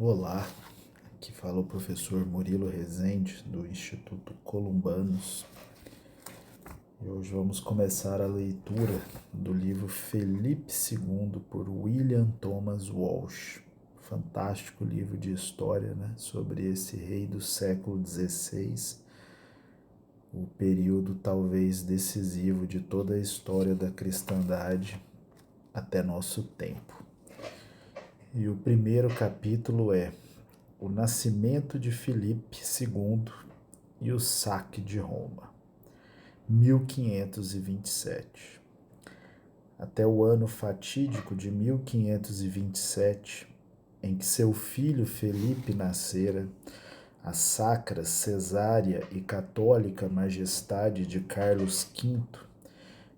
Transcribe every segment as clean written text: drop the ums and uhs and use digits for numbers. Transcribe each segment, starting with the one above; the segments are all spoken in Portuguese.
Olá, aqui fala o professor Murilo Rezende, do Instituto Columbanos. E hoje vamos começar a leitura do livro Felipe II, por William Thomas Walsh. Fantástico livro de história, né? Sobre esse rei do século XVI, o período talvez decisivo de toda a história da cristandade até nosso tempo. E o primeiro capítulo é o nascimento de Filipe II e o saque de Roma, 1527. Até o ano fatídico de 1527, em que seu filho Felipe nascera, a sacra, cesárea e católica majestade de Carlos V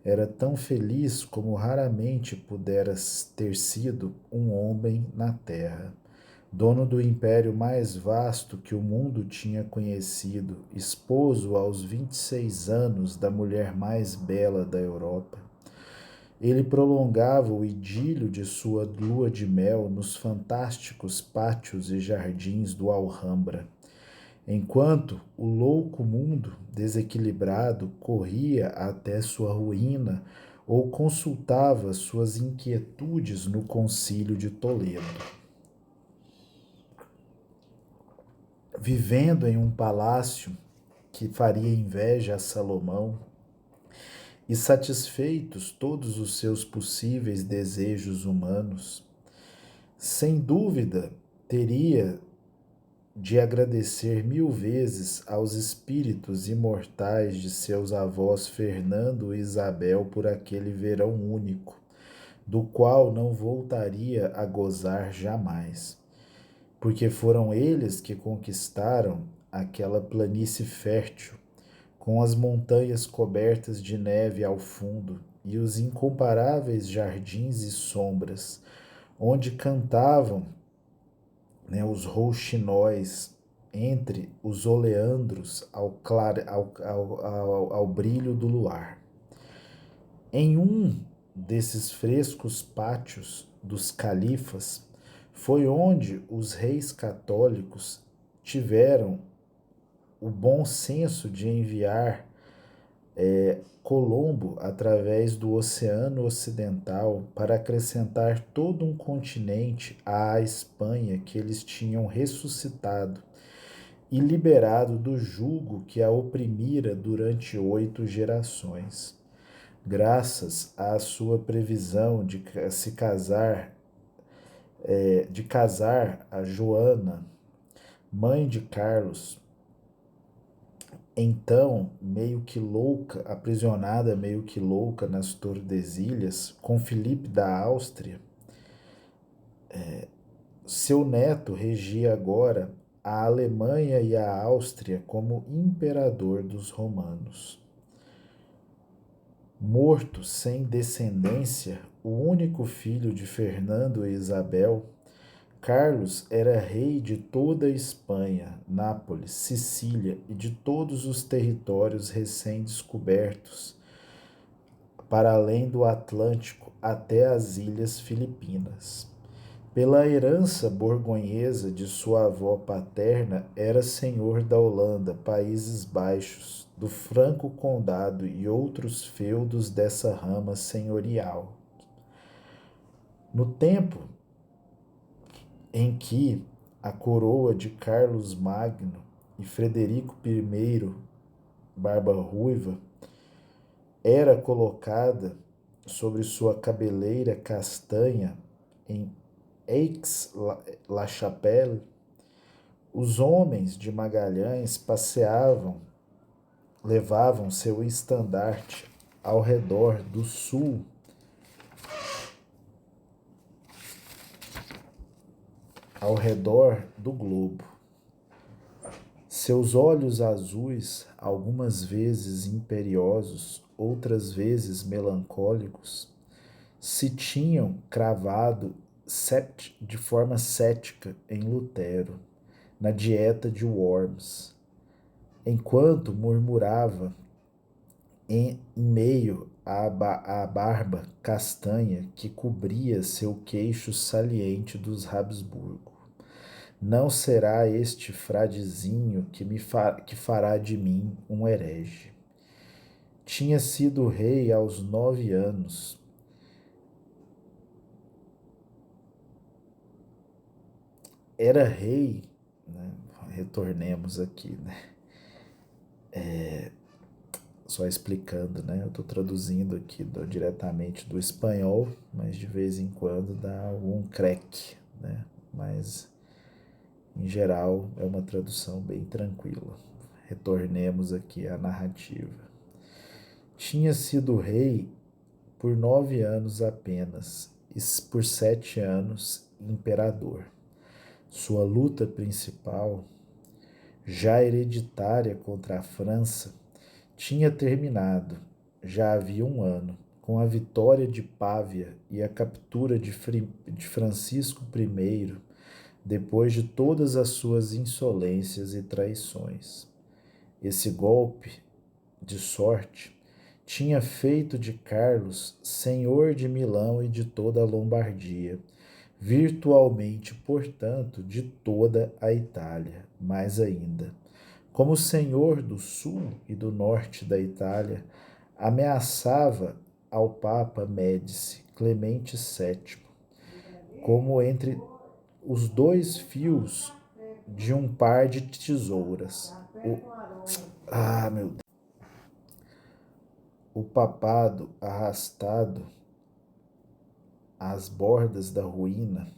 era tão feliz como raramente pudera ter sido um homem na terra. Dono do império mais vasto que o mundo tinha conhecido, esposo aos 26 anos da mulher mais bela da Europa, ele prolongava o idílio de sua lua de mel nos fantásticos pátios e jardins do Alhambra, enquanto o louco mundo, desequilibrado, corria até sua ruína ou consultava suas inquietudes no Concílio de Toledo. Vivendo em um palácio que faria inveja a Salomão, e satisfeitos todos os seus possíveis desejos humanos, sem dúvida teria de agradecer 1000 vezes aos espíritos imortais de seus avós Fernando e Isabel por aquele verão único, do qual não voltaria a gozar jamais, porque foram eles que conquistaram aquela planície fértil, com as montanhas cobertas de neve ao fundo e os incomparáveis jardins e sombras, onde cantavam, os rouxinóis entre os oleandros ao brilho do luar. Em um desses frescos pátios dos califas foi onde os reis católicos tiveram o bom senso de enviar Colombo através do Oceano Ocidental para acrescentar todo um continente à Espanha que eles tinham ressuscitado e liberado do jugo que a oprimira durante 8 gerações. Graças à sua previsão de casar a Joana, mãe de Carlos, então meio que louca, aprisionada meio que louca nas Tordesilhas, com Filipe da Áustria, seu neto regia agora a Alemanha e a Áustria como imperador dos romanos. Morto sem descendência, o único filho de Fernando e Isabel, Carlos era rei de toda a Espanha, Nápoles, Sicília e de todos os territórios recém-descobertos, para além do Atlântico até as Ilhas Filipinas. Pela herança borgonhesa de sua avó paterna, era senhor da Holanda, Países Baixos, do Franco Condado e outros feudos dessa rama senhorial. No tempo em que a coroa de Carlos Magno e Frederico I, Barba Ruiva, era colocada sobre sua cabeleira castanha em Aix-la-Chapelle, os homens de Magalhães levavam seu estandarte ao redor do sul ao redor do globo. Seus olhos azuis, algumas vezes imperiosos, outras vezes melancólicos, se tinham cravado de forma cética em Lutero, na dieta de Worms, enquanto murmurava em meio à barba castanha que cobria seu queixo saliente dos Habsburgo. Não será este fradezinho que fará de mim um herege. Tinha sido rei aos 9 anos. Era rei, né? Retornemos aqui, né? Só explicando, né? Eu estou traduzindo aqui diretamente do espanhol, mas de vez em quando dá algum crack, né? Mas em geral é uma tradução bem tranquila. Retornemos aqui à narrativa. Tinha sido rei por 9 anos apenas, e por 7 anos imperador. Sua luta principal, já hereditária contra a França, tinha terminado, já havia um ano, com a vitória de Pávia e a captura de Francisco I, depois de todas as suas insolências e traições. Esse golpe de sorte tinha feito de Carlos senhor de Milão e de toda a Lombardia, virtualmente, portanto, de toda a Itália, mais ainda. Como senhor do sul e do norte da Itália, ameaçava ao Papa Médici Clemente VII, como entre os dois fios de um par de tesouras. Meu Deus. O papado arrastado às bordas da ruína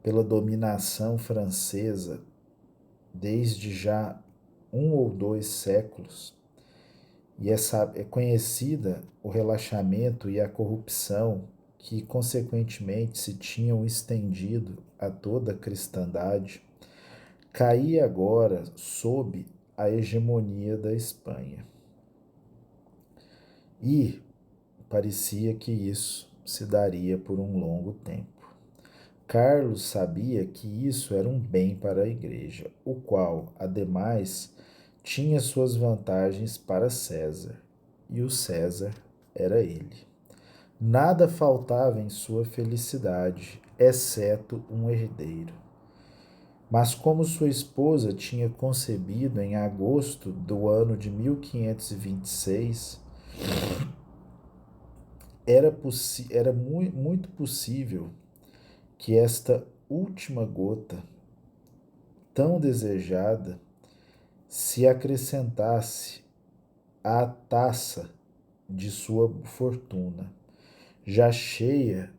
pela dominação francesa desde já 1 ou 2 séculos, e é conhecida o relaxamento e a corrupção que, consequentemente, se tinham estendido a toda a cristandade, caía agora sob a hegemonia da Espanha. E parecia que isso se daria por um longo tempo. Carlos sabia que isso era um bem para a igreja, o qual, ademais, tinha suas vantagens para César, e o César era ele. Nada faltava em sua felicidade, exceto um herdeiro. Mas como sua esposa tinha concebido em agosto do ano de 1526, era muito possível que esta última gota, tão desejada, se acrescentasse à taça de sua fortuna, já cheia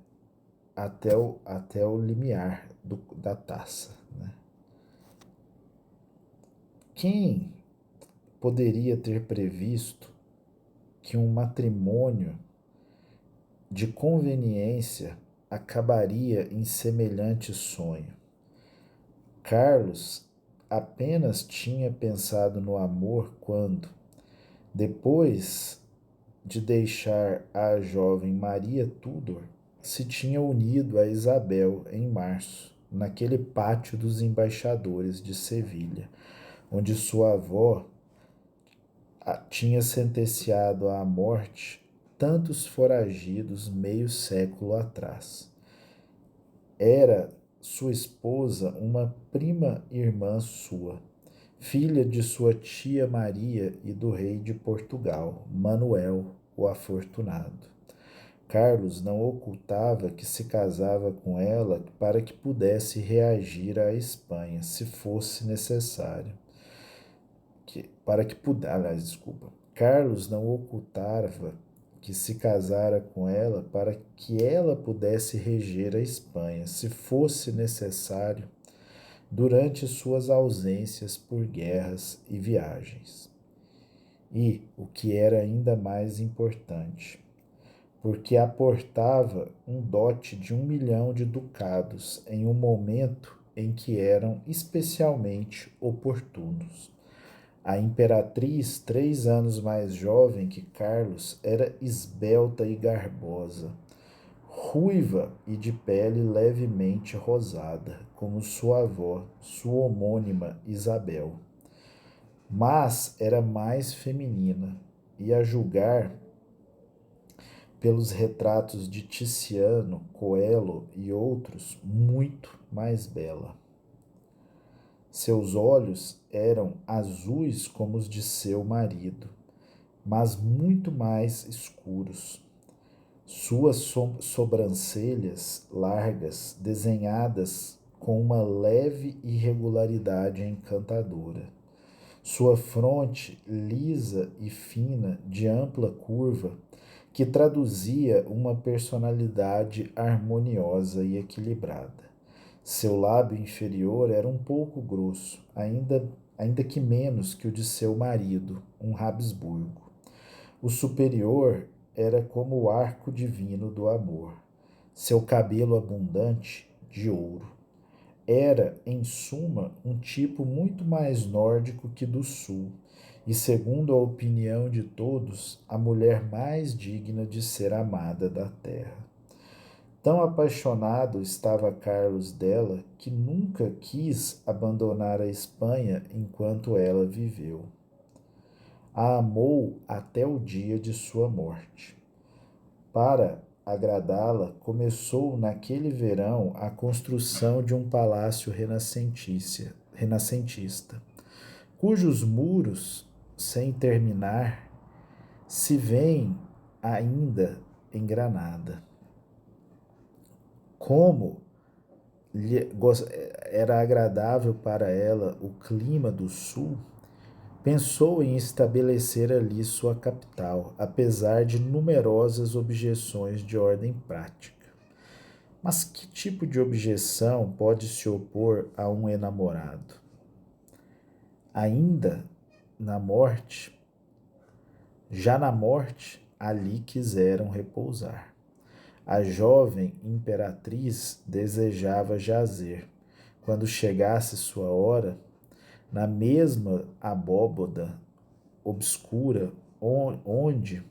até o limiar da taça. Né? Quem poderia ter previsto que um matrimônio de conveniência acabaria em semelhante sonho? Carlos apenas tinha pensado no amor quando, depois de deixar a jovem Maria Tudor, se tinha unido a Isabel em março, naquele pátio dos embaixadores de Sevilha, onde sua avó tinha sentenciado à morte tantos foragidos meio século atrás. Era sua esposa uma prima irmã sua, filha de sua tia Maria e do rei de Portugal, Manuel o Afortunado. Carlos não ocultava que se casava com ela para que pudesse reagir à Espanha, se fosse necessário. Carlos não ocultava que se casara com ela para que ela pudesse reger a Espanha, se fosse necessário, durante suas ausências por guerras e viagens. E, o que era ainda mais importante, porque aportava um dote de 1 milhão de ducados em um momento em que eram especialmente oportunos. A imperatriz, 3 anos mais jovem que Carlos, era esbelta e garbosa, ruiva e de pele levemente rosada, como sua avó, sua homônima Isabel. Mas era mais feminina, e a julgar pelos retratos de Tiziano, Coelho e outros, muito mais bela. Seus olhos eram azuis como os de seu marido, mas muito mais escuros. Suas sobrancelhas largas, desenhadas com uma leve irregularidade encantadora. Sua fronte lisa e fina, de ampla curva, que traduzia uma personalidade harmoniosa e equilibrada. Seu lábio inferior era um pouco grosso, ainda que menos que o de seu marido, um Habsburgo. O superior era como o arco divino do amor. Seu cabelo abundante, de ouro. Era, em suma, um tipo muito mais nórdico que do sul, e, segundo a opinião de todos, a mulher mais digna de ser amada da terra. Tão apaixonado estava Carlos dela que nunca quis abandonar a Espanha enquanto ela viveu. A amou até o dia de sua morte. Para agradá-la, começou naquele verão a construção de um palácio renascentista, cujos muros, sem terminar, se vêem ainda em Granada. Como era agradável para ela o clima do sul, pensou em estabelecer ali sua capital, apesar de numerosas objeções de ordem prática. Mas que tipo de objeção pode se opor a um enamorado? Ainda na morte, já na morte, ali quiseram repousar. A jovem imperatriz desejava jazer, quando chegasse sua hora, na mesma abóboda obscura onde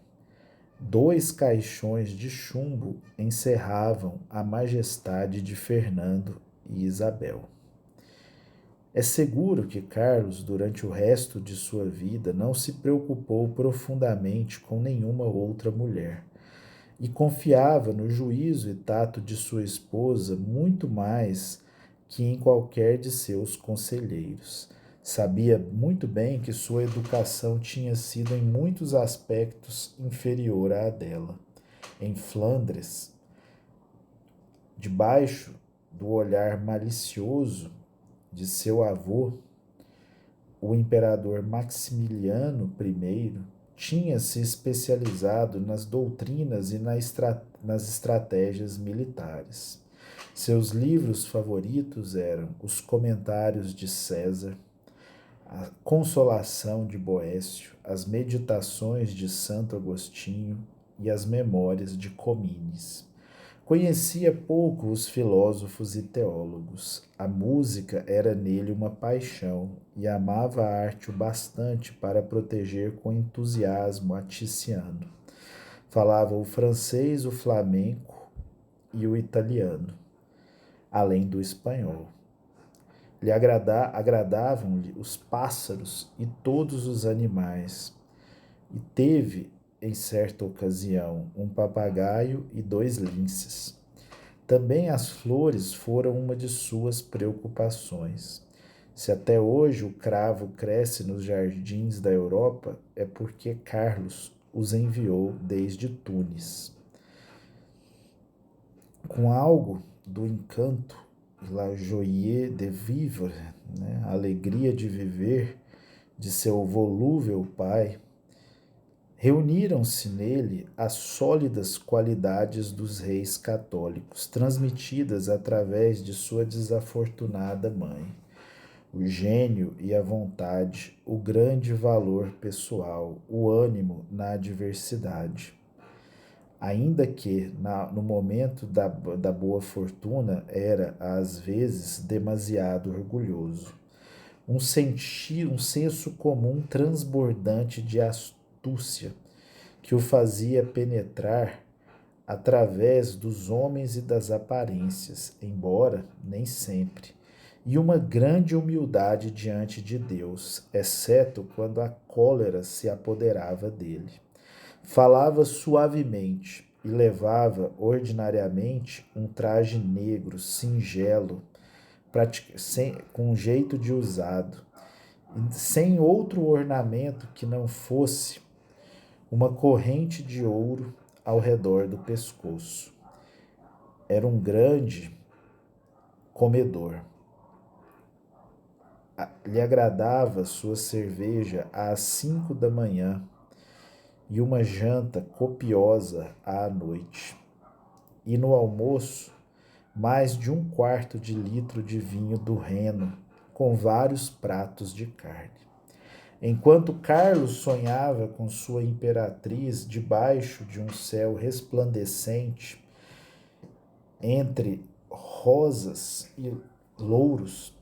2 caixões de chumbo encerravam a majestade de Fernando e Isabel. É seguro que Carlos, durante o resto de sua vida, não se preocupou profundamente com nenhuma outra mulher e confiava no juízo e tato de sua esposa muito mais que em qualquer de seus conselheiros. Sabia muito bem que sua educação tinha sido em muitos aspectos inferior à dela. Em Flandres, debaixo do olhar malicioso de seu avô, o imperador Maximiliano I tinha se especializado nas doutrinas e nas estratégias militares. Seus livros favoritos eram os Comentários de César, a Consolação de Boécio, as Meditações de Santo Agostinho e as Memórias de Comines. Conhecia pouco os filósofos e teólogos. A música era nele uma paixão e amava a arte o bastante para proteger com entusiasmo a Tiziano. Falava o francês, o flamenco e o italiano, além do espanhol. Agradavam-lhe os pássaros e todos os animais, e teve, em certa ocasião, um papagaio e 2 linces. Também as flores foram uma de suas preocupações. Se até hoje o cravo cresce nos jardins da Europa, é porque Carlos os enviou desde Tunis. Com algo do encanto, la joie de vivre, a alegria de viver de seu volúvel pai, reuniram-se nele as sólidas qualidades dos reis católicos, transmitidas através de sua desafortunada mãe. O gênio e a vontade, o grande valor pessoal, o ânimo na adversidade. Ainda que, no momento da boa fortuna, era, às vezes, demasiado orgulhoso. Um senso comum transbordante de astúcia, que o fazia penetrar através dos homens e das aparências, embora nem sempre, e uma grande humildade diante de Deus, exceto quando a cólera se apoderava dele. Falava suavemente e levava ordinariamente um traje negro, singelo, com jeito de usado, sem outro ornamento que não fosse uma corrente de ouro ao redor do pescoço. Era um grande comedor. Lhe agradava sua cerveja às 5 da manhã e uma janta copiosa à noite. E no almoço, mais de 1/4 de litro de vinho do Reno, com vários pratos de carne. Enquanto Carlos sonhava com sua imperatriz debaixo de um céu resplandecente, entre rosas e louros,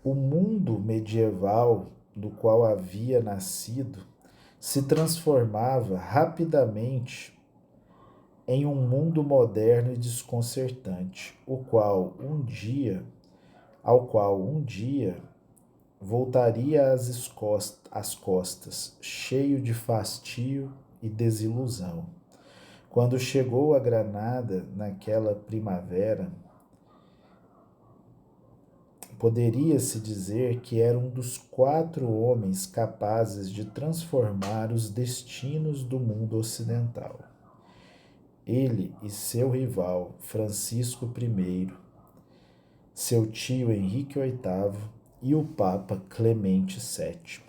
o mundo medieval do qual havia nascido se transformava rapidamente em um mundo moderno e desconcertante, ao qual um dia voltaria às costas, cheio de fastio e desilusão. Quando chegou a Granada naquela primavera, poderia-se dizer que era um dos 4 homens capazes de transformar os destinos do mundo ocidental. Ele e seu rival, Francisco I, seu tio Henrique VIII e o Papa Clemente VII.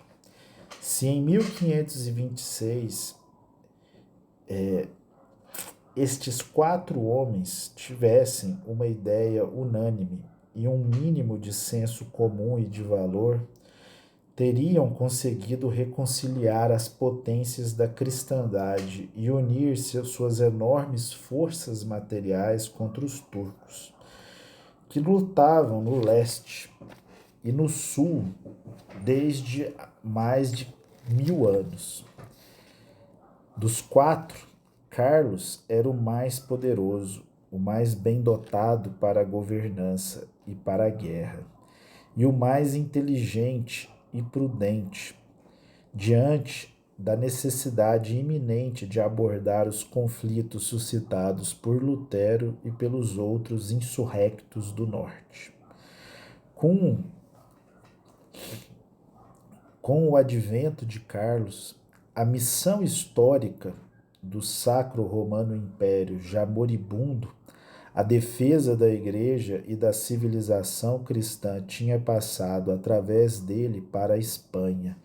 Se em 1526 estes 4 homens tivessem uma ideia unânime e um mínimo de senso comum e de valor, teriam conseguido reconciliar as potências da cristandade e unir suas enormes forças materiais contra os turcos, que lutavam no leste e no sul desde mais de 1000 anos. Dos 4, Carlos era o mais poderoso, o mais bem dotado para a governança e para a guerra, e o mais inteligente e prudente, diante da necessidade iminente de abordar os conflitos suscitados por Lutero e pelos outros insurrectos do norte. Com o advento de Carlos, a missão histórica do Sacro Romano Império, já moribundo, a defesa da Igreja e da civilização cristã tinha passado através dele para a Espanha.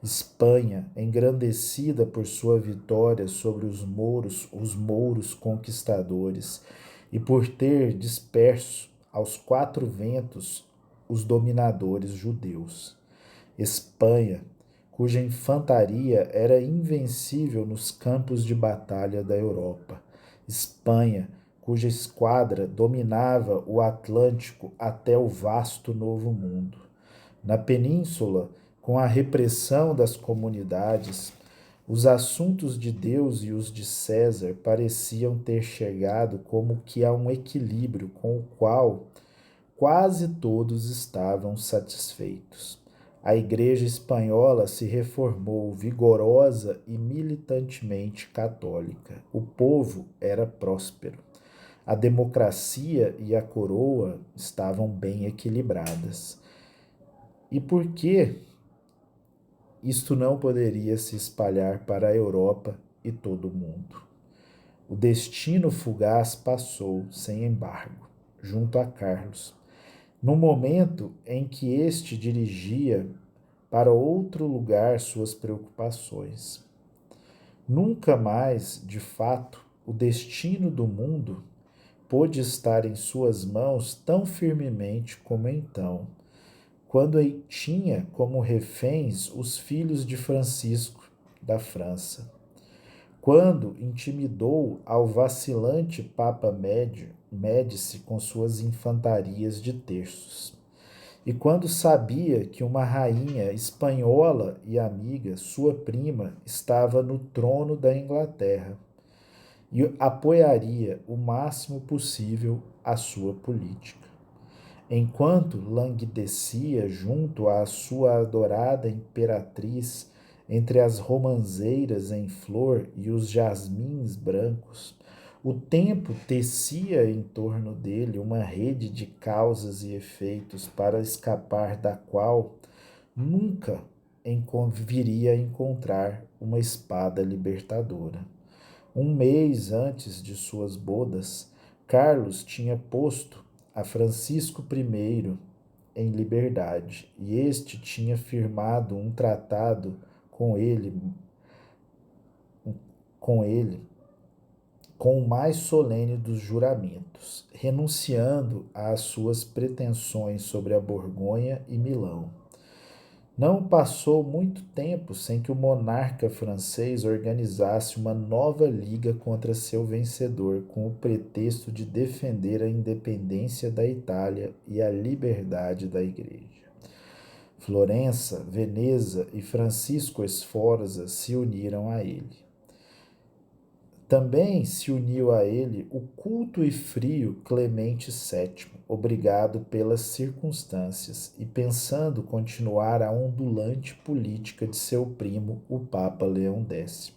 Espanha, engrandecida por sua vitória sobre os mouros conquistadores, e por ter disperso aos 4 ventos os dominadores judeus. Espanha, cuja infantaria era invencível nos campos de batalha da Europa. Espanha, cuja esquadra dominava o Atlântico até o vasto Novo Mundo. Na península, com a repressão das comunidades, os assuntos de Deus e os de César pareciam ter chegado como que a um equilíbrio com o qual quase todos estavam satisfeitos. A Igreja espanhola se reformou vigorosa e militantemente católica. O povo era próspero. A democracia e a coroa estavam bem equilibradas. E por que isto não poderia se espalhar para a Europa e todo o mundo? O destino fugaz passou sem embargo, junto a Carlos, no momento em que este dirigia para outro lugar suas preocupações. Nunca mais, de fato, o destino do mundo pôde estar em suas mãos tão firmemente como então, quando tinha como reféns os filhos de Francisco da França. Quando intimidou ao vacilante Papa Médici com suas infantarias de terços. E quando sabia que uma rainha espanhola e amiga, sua prima, estava no trono da Inglaterra e apoiaria o máximo possível a sua política. Enquanto languidecia junto à sua adorada imperatriz entre as romãzeiras em flor e os jasmins brancos, O tempo tecia em torno dele uma rede de causas e efeitos para escapar da qual nunca viria a encontrar uma espada libertadora. Um mês antes de suas bodas, Carlos tinha posto a Francisco I em liberdade, e este tinha firmado um tratado com ele, com ele, com o mais solene dos juramentos, renunciando às suas pretensões sobre a Borgonha e Milão. Não passou muito tempo sem que o monarca francês organizasse uma nova liga contra seu vencedor, com o pretexto de defender a independência da Itália e a liberdade da Igreja. Florença, Veneza e Francisco Sforza se uniram a ele. Também se uniu a ele o culto e frio Clemente VII, obrigado pelas circunstâncias e pensando continuar a ondulante política de seu primo, o Papa Leão X.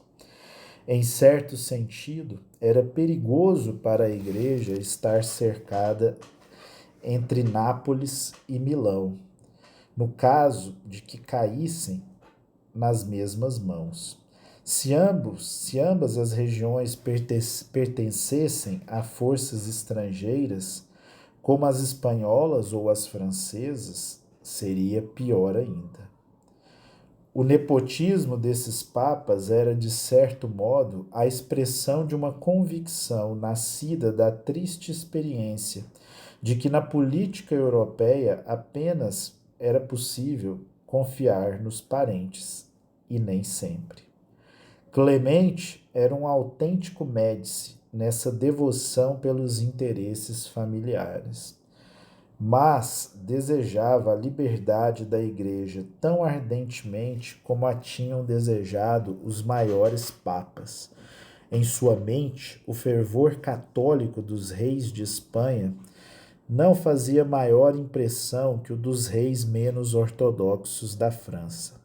Em certo sentido, era perigoso para a Igreja estar cercada entre Nápoles e Milão, no caso de que caíssem nas mesmas mãos. Se ambas as regiões pertencessem a forças estrangeiras, como as espanholas ou as francesas, seria pior ainda. O nepotismo desses papas era, de certo modo, a expressão de uma convicção nascida da triste experiência de que na política europeia apenas era possível confiar nos parentes, e nem sempre. Clemente era um autêntico Médici nessa devoção pelos interesses familiares, mas desejava a liberdade da Igreja tão ardentemente como a tinham desejado os maiores papas. Em sua mente, o fervor católico dos reis de Espanha não fazia maior impressão que o dos reis menos ortodoxos da França.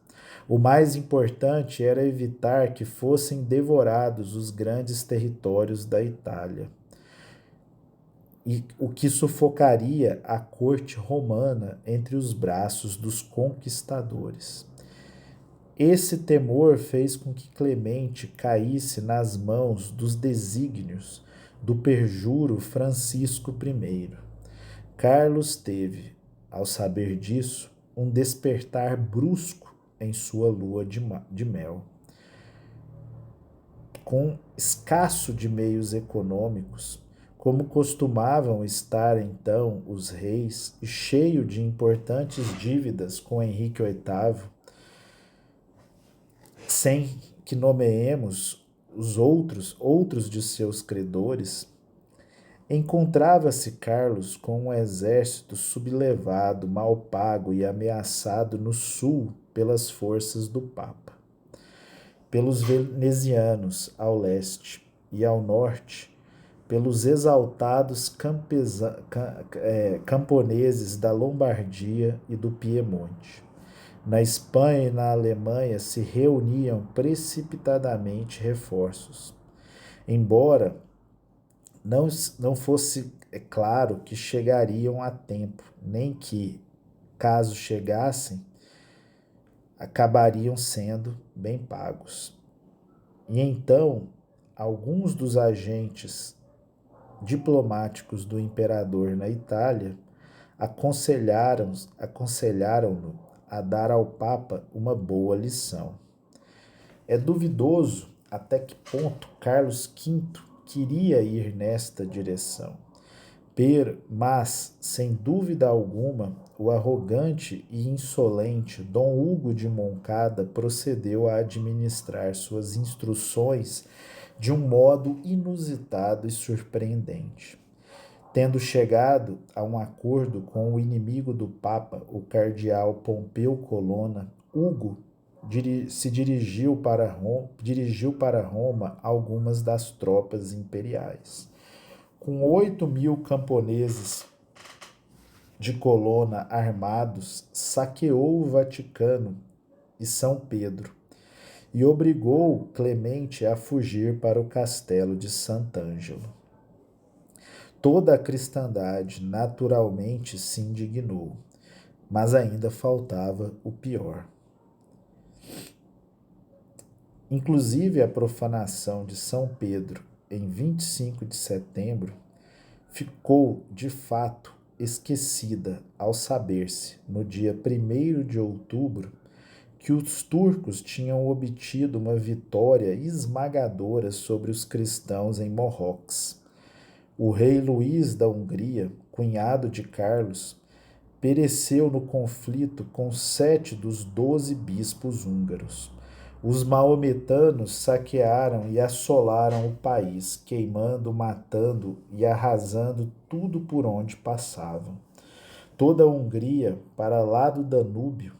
O mais importante era evitar que fossem devorados os grandes territórios da Itália, e o que sufocaria a corte romana entre os braços dos conquistadores. Esse temor fez com que Clemente caísse nas mãos dos desígnios do perjuro Francisco I. Carlos teve, ao saber disso, um despertar brusco em sua lua de mel. Com escasso de meios econômicos, como costumavam estar então os reis, e cheio de importantes dívidas com Henrique VIII, sem que nomeemos os outros de seus credores, encontrava-se Carlos com um exército sublevado, mal pago e ameaçado no sul pelas forças do Papa, pelos venezianos ao leste e ao norte, pelos exaltados camponeses da Lombardia e do Piemonte. Na Espanha e na Alemanha se reuniam precipitadamente reforços. Embora não fosse claro que chegariam a tempo, nem que, caso chegassem, acabariam sendo bem pagos. E então, alguns dos agentes diplomáticos do imperador na Itália aconselharam-no a dar ao Papa uma boa lição. É duvidoso até que ponto Carlos V queria ir nesta direção. Mas, sem dúvida alguma, o arrogante e insolente Dom Hugo de Moncada procedeu a administrar suas instruções de um modo inusitado e surpreendente. Tendo chegado a um acordo com o inimigo do Papa, o cardeal Pompeu Colonna, Hugo dirigiu para Roma algumas das tropas imperiais. Com 8.000 camponeses de Colonna armados, saqueou o Vaticano e São Pedro, e obrigou Clemente a fugir para o castelo de Sant'Angelo. Toda a cristandade naturalmente se indignou, mas ainda faltava o pior. Inclusive a profanação de São Pedro em 25 de setembro ficou, de fato, esquecida ao saber-se, no dia 1º de outubro, que os turcos tinham obtido uma vitória esmagadora sobre os cristãos em Morrox. O rei Luís da Hungria, cunhado de Carlos, pereceu no conflito com 7 dos 12 bispos húngaros. Os maometanos saquearam e assolaram o país, queimando, matando e arrasando tudo por onde passavam. Toda a Hungria, para lá do Danúbio,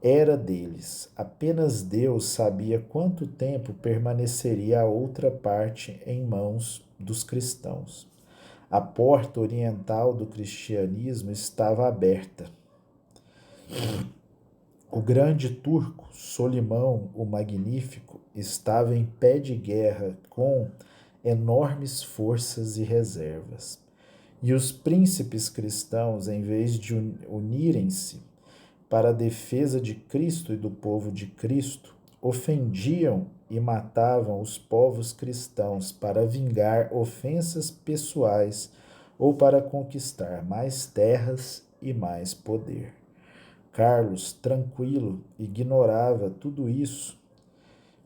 era deles. Apenas Deus sabia quanto tempo permaneceria a outra parte em mãos dos cristãos. A porta oriental do cristianismo estava aberta. O grande turco, Solimão o Magnífico, estava em pé de guerra com enormes forças e reservas. E os príncipes cristãos, em vez de unirem-se para a defesa de Cristo e do povo de Cristo, ofendiam e matavam os povos cristãos para vingar ofensas pessoais ou para conquistar mais terras e mais poder. Carlos, tranquilo, ignorava tudo isso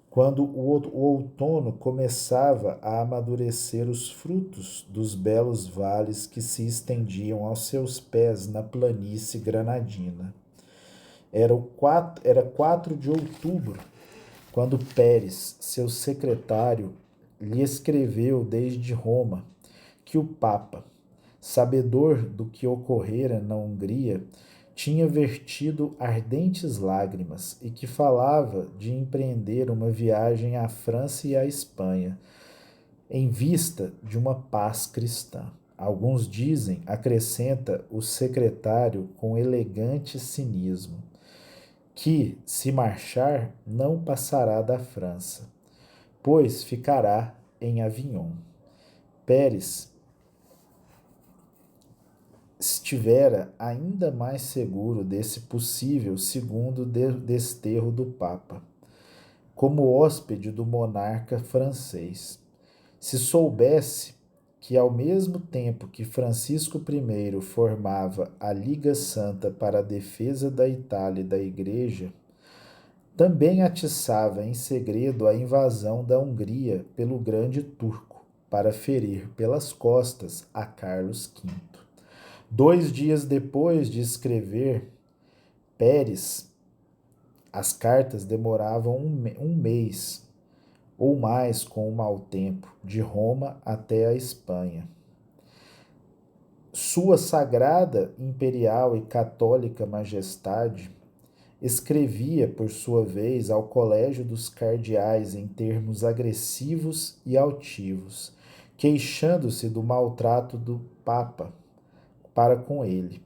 quando o outono começava a amadurecer os frutos dos belos vales que se estendiam aos seus pés na planície granadina. Era 4 de outubro, quando Pérez, seu secretário, lhe escreveu desde Roma que o Papa, sabedor do que ocorrera na Hungria, tinha vertido ardentes lágrimas e que falava de empreender uma viagem à França e à Espanha, em vista de uma paz cristã. Alguns dizem, acrescenta o secretário com elegante cinismo, que, se marchar, não passará da França, pois ficará em Avignon. Pérez estivera ainda mais seguro desse possível segundo desterro do Papa, como hóspede do monarca francês. Se soubesse que, ao mesmo tempo que Francisco I formava a Liga Santa para a defesa da Itália e da Igreja, também atiçava em segredo a invasão da Hungria pelo grande turco, para ferir pelas costas a Carlos V. 2 dias depois de escrever Pérez, as cartas demoravam um mês ou mais com o mau tempo, de Roma até a Espanha. Sua sagrada, imperial e católica majestade escrevia, por sua vez, ao colégio dos cardeais em termos agressivos e altivos, queixando-se do maltrato do Papa para com ele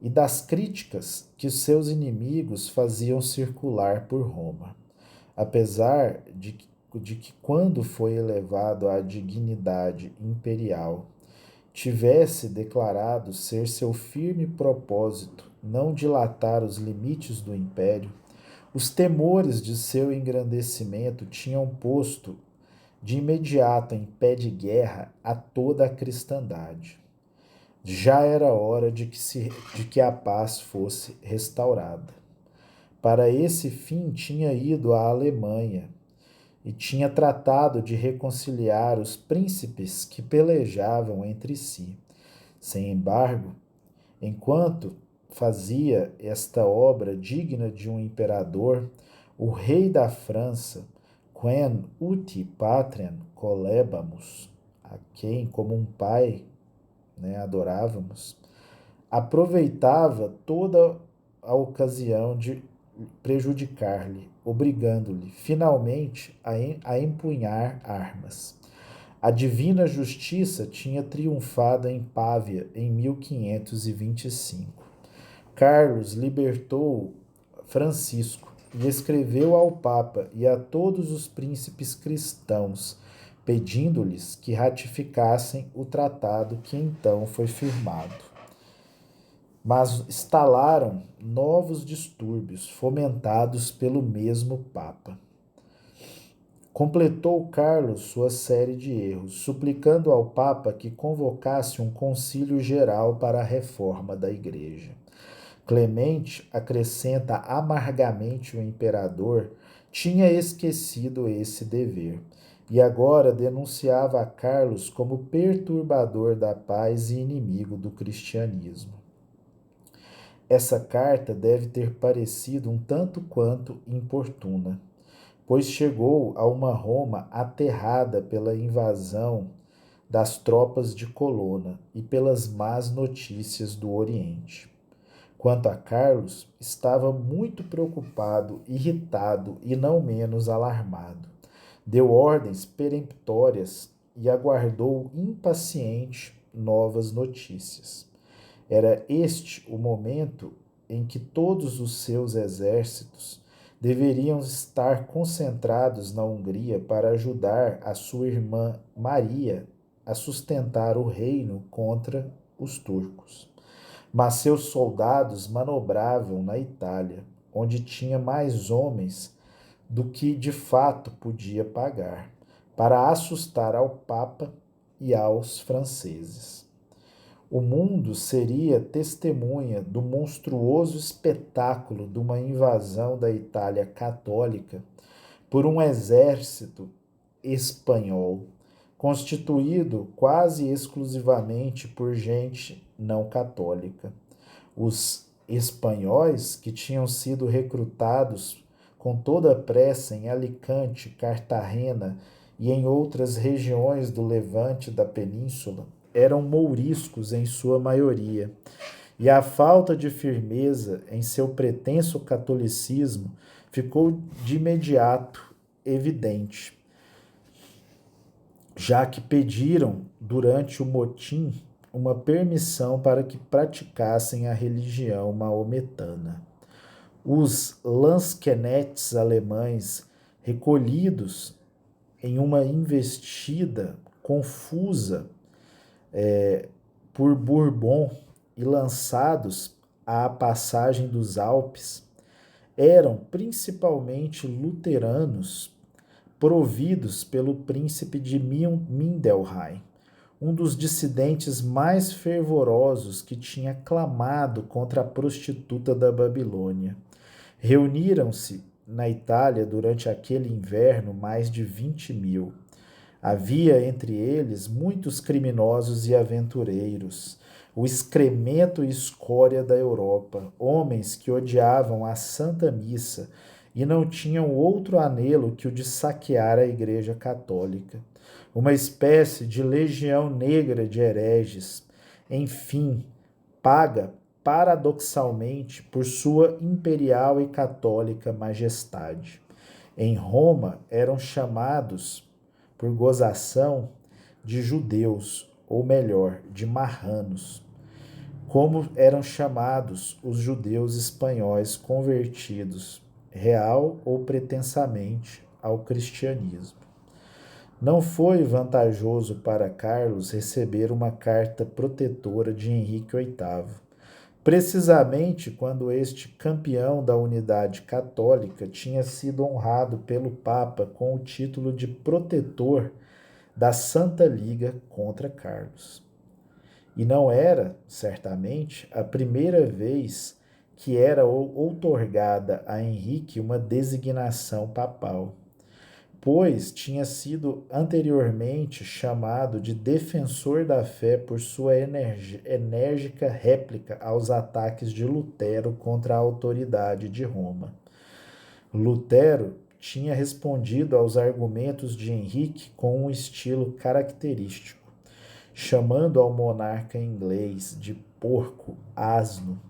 e das críticas que seus inimigos faziam circular por Roma. Apesar de que quando foi elevado à dignidade imperial, tivesse declarado ser seu firme propósito não dilatar os limites do império, os temores de seu engrandecimento tinham posto de imediato em pé de guerra a toda a cristandade. Já era hora de que a paz fosse restaurada. Para esse fim tinha ido à Alemanha e tinha tratado de reconciliar os príncipes que pelejavam entre si. Sem embargo, enquanto fazia esta obra digna de um imperador, o rei da França, Quen uti patrem colebamus, a quem como um pai adorávamos, aproveitava toda a ocasião de prejudicar-lhe, obrigando-lhe, finalmente, a empunhar armas. A divina justiça tinha triunfado em Pávia em 1525. Carlos libertou Francisco e escreveu ao Papa e a todos os príncipes cristãos, pedindo-lhes que ratificassem o tratado que então foi firmado. Mas instalaram novos distúrbios, fomentados pelo mesmo Papa. Completou Carlos sua série de erros, suplicando ao Papa que convocasse um concílio geral para a reforma da Igreja. Clemente, acrescenta amargamente o imperador, tinha esquecido esse dever e agora denunciava a Carlos como perturbador da paz e inimigo do cristianismo. Essa carta deve ter parecido um tanto quanto importuna, pois chegou a uma Roma aterrada pela invasão das tropas de Colonna e pelas más notícias do Oriente. Quanto a Carlos, estava muito preocupado, irritado e não menos alarmado. Deu ordens peremptórias e aguardou impaciente novas notícias. Era este o momento em que todos os seus exércitos deveriam estar concentrados na Hungria para ajudar a sua irmã Maria a sustentar o reino contra os turcos. Mas seus soldados manobravam na Itália, onde tinha mais homens do que de fato podia pagar, para assustar ao Papa e aos franceses. O mundo seria testemunha do monstruoso espetáculo de uma invasão da Itália católica por um exército espanhol, constituído quase exclusivamente por gente não católica. Os espanhóis, que tinham sido recrutados com toda a pressa em Alicante, Cartagena e em outras regiões do levante da península, eram mouriscos em sua maioria, e a falta de firmeza em seu pretenso catolicismo ficou de imediato evidente, já que pediram, durante o motim, uma permissão para que praticassem a religião maometana. Os lansquenetes alemães, recolhidos em uma investida confusa por Bourbon e lançados à passagem dos Alpes, eram principalmente luteranos providos pelo príncipe de Mindelheim, um dos dissidentes mais fervorosos que tinha clamado contra a prostituta da Babilônia. Reuniram-se na Itália durante aquele inverno mais de 20.000. Havia entre eles muitos criminosos e aventureiros, o excremento e escória da Europa, homens que odiavam a Santa Missa e não tinham outro anelo que o de saquear a Igreja Católica. Uma espécie de legião negra de hereges, enfim, paga paradoxalmente por sua imperial e católica majestade. Em Roma eram chamados, por gozação, de judeus, ou melhor, de marranos, como eram chamados os judeus espanhóis convertidos, real ou pretensamente, ao cristianismo. Não foi vantajoso para Carlos receber uma carta protetora de Henrique VIII, precisamente quando este campeão da unidade católica tinha sido honrado pelo Papa com o título de protetor da Santa Liga contra Carlos. E não era, certamente, a primeira vez que era outorgada a Henrique uma designação papal, pois tinha sido anteriormente chamado de defensor da fé por sua enérgica réplica aos ataques de Lutero contra a autoridade de Roma. Lutero tinha respondido aos argumentos de Henrique com um estilo característico, chamando ao monarca inglês de porco, asno,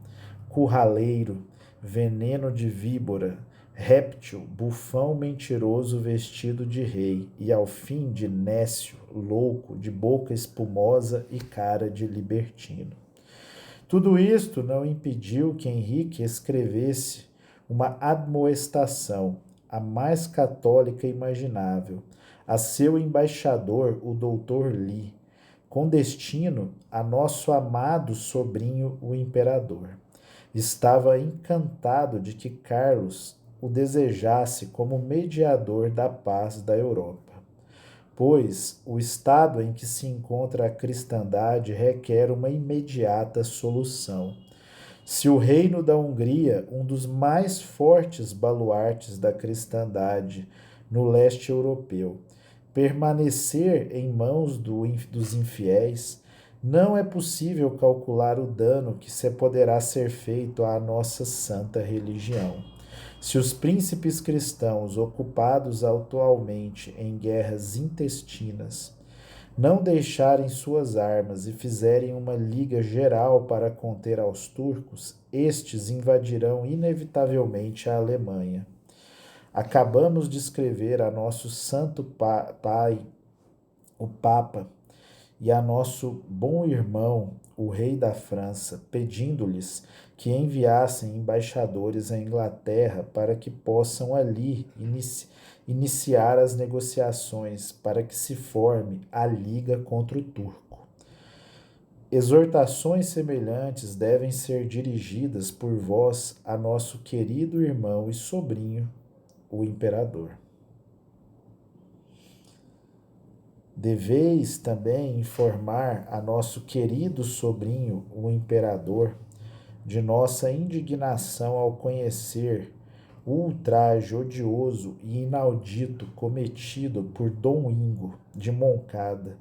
curraleiro, veneno de víbora, réptil, bufão mentiroso vestido de rei, e ao fim de nécio, louco, de boca espumosa e cara de libertino. Tudo isto não impediu que Henrique escrevesse uma admoestação, a mais católica imaginável, a seu embaixador, o doutor Li, com destino a nosso amado sobrinho, o imperador. Estava encantado de que Carlos o desejasse como mediador da paz da Europa, pois o estado em que se encontra a cristandade requer uma imediata solução. Se o reino da Hungria, um dos mais fortes baluartes da cristandade no leste europeu, permanecer em mãos dos infiéis, não é possível calcular o dano que se poderá ser feito à nossa santa religião. Se os príncipes cristãos ocupados atualmente em guerras intestinas não deixarem suas armas e fizerem uma liga geral para conter aos turcos, estes invadirão inevitavelmente a Alemanha. Acabamos de escrever a nosso santo pai, o Papa, e a nosso bom irmão, o rei da França, pedindo-lhes que enviassem embaixadores à Inglaterra para que possam ali iniciar as negociações para que se forme a liga contra o turco. Exortações semelhantes devem ser dirigidas por vós a nosso querido irmão e sobrinho, o imperador. Deveis também informar a nosso querido sobrinho, o imperador, de nossa indignação ao conhecer o ultraje odioso e inaudito cometido por Dom Ingo de Moncada,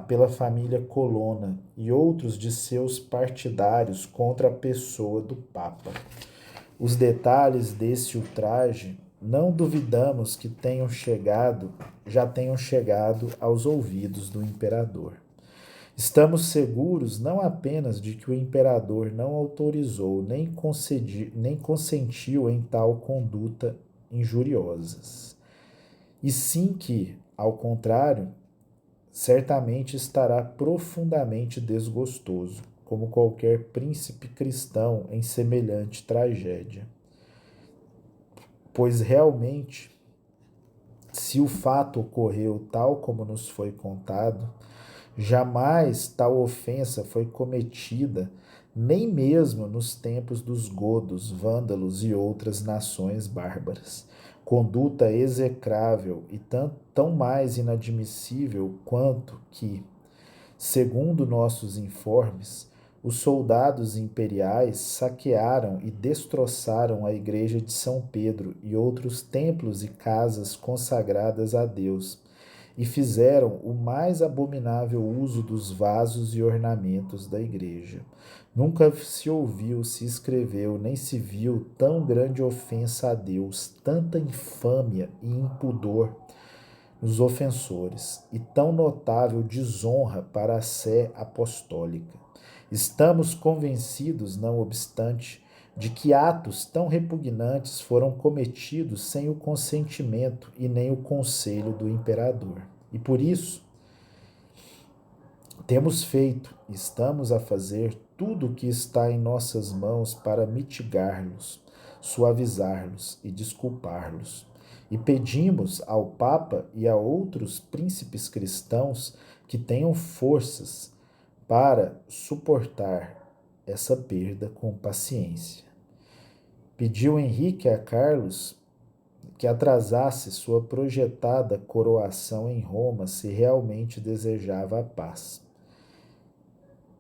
pela família Colonna e outros de seus partidários contra a pessoa do Papa. Os detalhes desse ultraje não duvidamos que já tenham chegado aos ouvidos do imperador. Estamos seguros não apenas de que o imperador não autorizou nem consentiu em tal conduta injuriosas, e sim que, ao contrário, certamente estará profundamente desgostoso, como qualquer príncipe cristão em semelhante tragédia. Pois realmente, se o fato ocorreu tal como nos foi contado, jamais tal ofensa foi cometida nem mesmo nos tempos dos godos, vândalos e outras nações bárbaras. Conduta execrável e tão mais inadmissível quanto que, segundo nossos informes, os soldados imperiais saquearam e destroçaram a igreja de São Pedro e outros templos e casas consagradas a Deus, e fizeram o mais abominável uso dos vasos e ornamentos da igreja. Nunca se ouviu, se escreveu, nem se viu tão grande ofensa a Deus, tanta infâmia e impudor nos ofensores, e tão notável desonra para a sé apostólica. Estamos convencidos, não obstante, de que atos tão repugnantes foram cometidos sem o consentimento e nem o conselho do imperador. E por isso, temos feito, estamos a fazer tudo o que está em nossas mãos para mitigar-los, suavizar-los e desculpar-los. E pedimos ao Papa e a outros príncipes cristãos que tenham forças para suportar essa perda com paciência. Pediu Henrique a Carlos que atrasasse sua projetada coroação em Roma se realmente desejava a paz.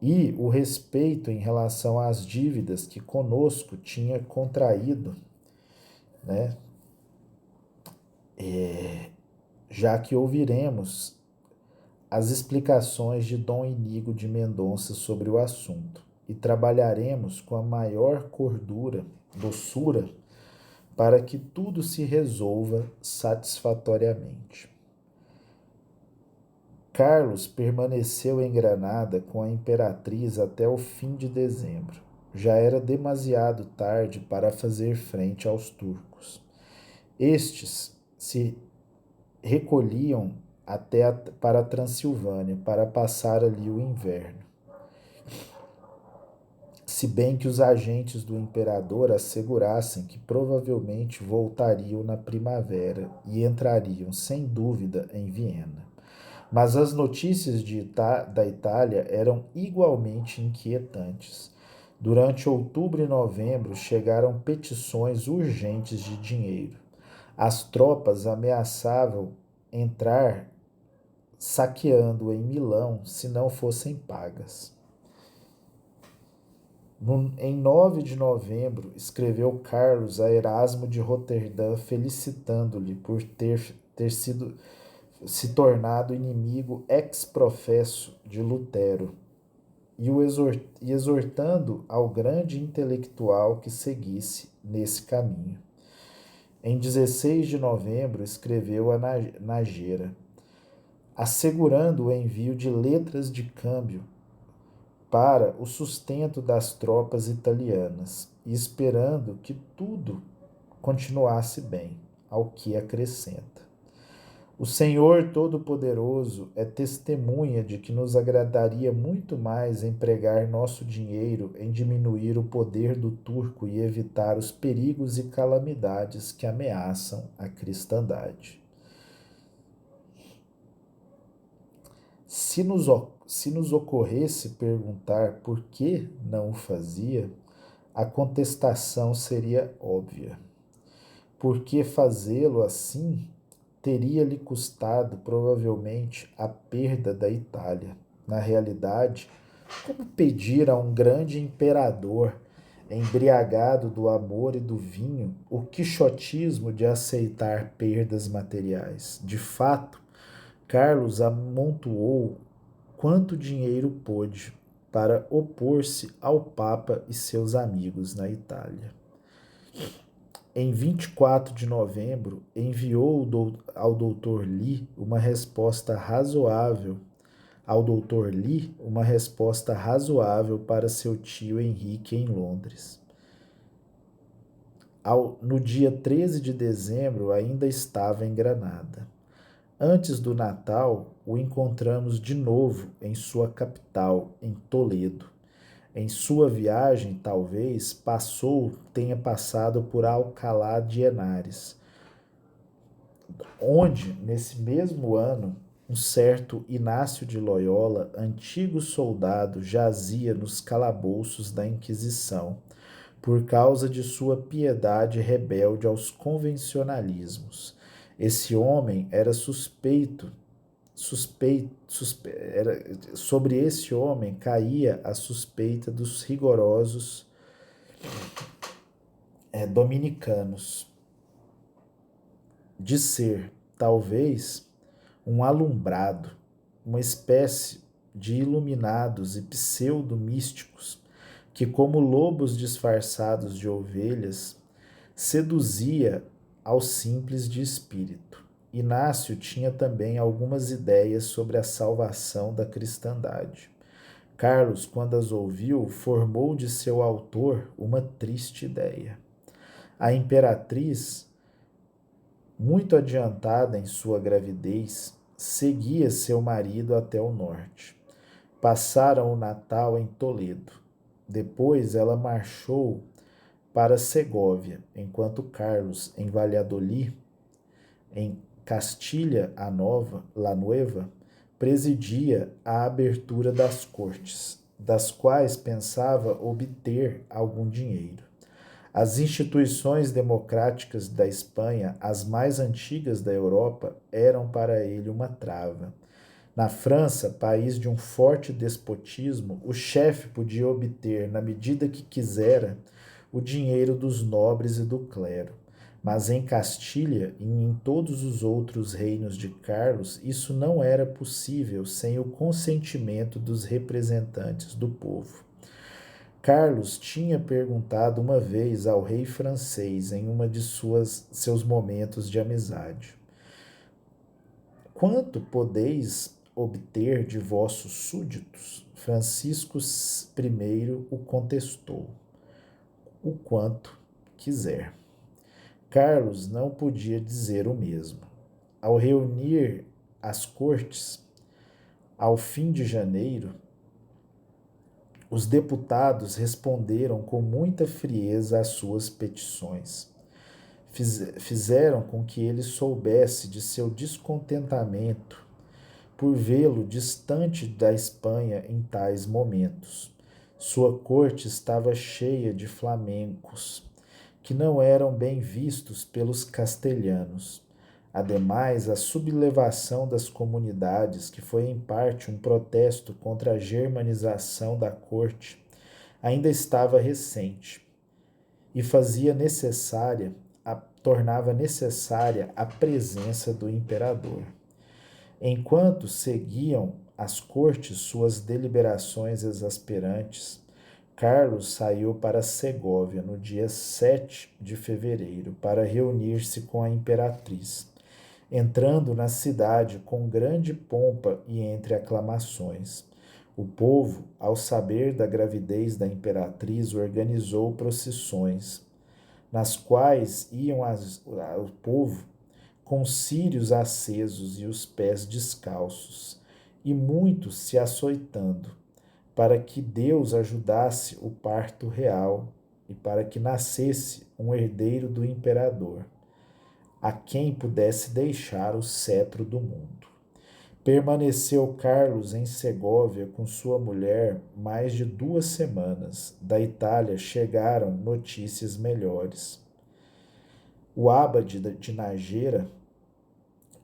E o respeito em relação às dívidas que conosco tinha contraído, né? Já que ouviremos as explicações de Dom Inigo de Mendonça sobre o assunto e trabalharemos com a maior doçura, para que tudo se resolva satisfatoriamente. Carlos permaneceu em Granada com a imperatriz até o fim de dezembro. Já era demasiado tarde para fazer frente aos turcos. Estes se recolhiam para a Transilvânia para passar ali o inverno. se bem que os agentes do imperador assegurassem que provavelmente voltariam na primavera e entrariam sem dúvida em Viena. Mas as notícias da Itália eram igualmente inquietantes. Durante outubro e novembro chegaram petições urgentes de dinheiro. As tropas ameaçavam entrar saqueando em Milão se não fossem pagas. Em 9 de novembro, escreveu Carlos a Erasmo de Roterdã felicitando-lhe por ter sido se tornado inimigo ex-professo de Lutero e exortando ao grande intelectual que seguisse nesse caminho. Em 16 de novembro, escreveu a Nájera, assegurando o envio de letras de câmbio para o sustento das tropas italianas e esperando que tudo continuasse bem, ao que acrescenta. O Senhor Todo-Poderoso é testemunha de que nos agradaria muito mais empregar nosso dinheiro em diminuir o poder do turco e evitar os perigos e calamidades que ameaçam a cristandade. Se nos ocorresse perguntar por que não o fazia, a contestação seria óbvia. Porque fazê-lo assim teria-lhe custado provavelmente a perda da Itália. Na realidade, como pedir a um grande imperador, embriagado do amor e do vinho, o quixotismo de aceitar perdas materiais? De fato, Carlos amontoou quanto dinheiro pôde para opor-se ao Papa e seus amigos na Itália. Em 24 de novembro, enviou ao Dr. Lee uma resposta razoável para seu tio Henrique em Londres. No dia 13 de dezembro, ainda estava em Granada. Antes do Natal, o encontramos de novo em sua capital, em Toledo. Em sua viagem, talvez, tenha passado por Alcalá de Henares, onde, nesse mesmo ano, um certo Inácio de Loyola, antigo soldado, jazia nos calabouços da Inquisição, por causa de sua piedade rebelde aos convencionalismos. Esse homem era sobre esse homem caía a suspeita dos rigorosos dominicanos de ser, talvez, um alumbrado, uma espécie de iluminados e pseudo-místicos que, como lobos disfarçados de ovelhas, seduzia ao simples de espírito. Inácio tinha também algumas ideias sobre a salvação da cristandade. Carlos, quando as ouviu, formou de seu autor uma triste ideia. A imperatriz, muito adiantada em sua gravidez, seguia seu marido até o norte. Passaram o Natal em Toledo. Depois ela marchou para Segóvia, enquanto Carlos, em Valladolid, em Castilha la Nueva, presidia a abertura das cortes, das quais pensava obter algum dinheiro. As instituições democráticas da Espanha, as mais antigas da Europa, eram para ele uma trava. Na França, país de um forte despotismo, o chefe podia obter, na medida que quisera, o dinheiro dos nobres e do clero. Mas em Castilha e em todos os outros reinos de Carlos, isso não era possível sem o consentimento dos representantes do povo. Carlos tinha perguntado uma vez ao rei francês em uma de seus momentos de amizade: quanto podeis obter de vossos súditos? Francisco I o contestou: o quanto quiser. Carlos não podia dizer o mesmo. Ao reunir as cortes, ao fim de janeiro, Os deputados responderam com muita frieza às suas petições. Fizeram com que ele soubesse de seu descontentamento por vê-lo distante da Espanha em tais momentos. Sua corte estava cheia de flamencos, que não eram bem vistos pelos castelhanos. Ademais, a sublevação das comunidades, que foi em parte um protesto contra a germanização da corte, ainda estava recente e tornava necessária a presença do imperador. Enquanto seguiam as cortes suas deliberações exasperantes, Carlos saiu para Segóvia no dia 7 de fevereiro para reunir-se com a imperatriz, entrando na cidade com grande pompa e entre aclamações. O povo, ao saber da gravidez da imperatriz, organizou procissões, nas quais iam o povo com círios acesos e os pés descalços, e muitos se açoitando, para que Deus ajudasse o parto real e para que nascesse um herdeiro do imperador, a quem pudesse deixar o cetro do mundo. Permaneceu Carlos em Segóvia com sua mulher mais de 2 semanas. Da Itália chegaram notícias melhores. O abade de Nájera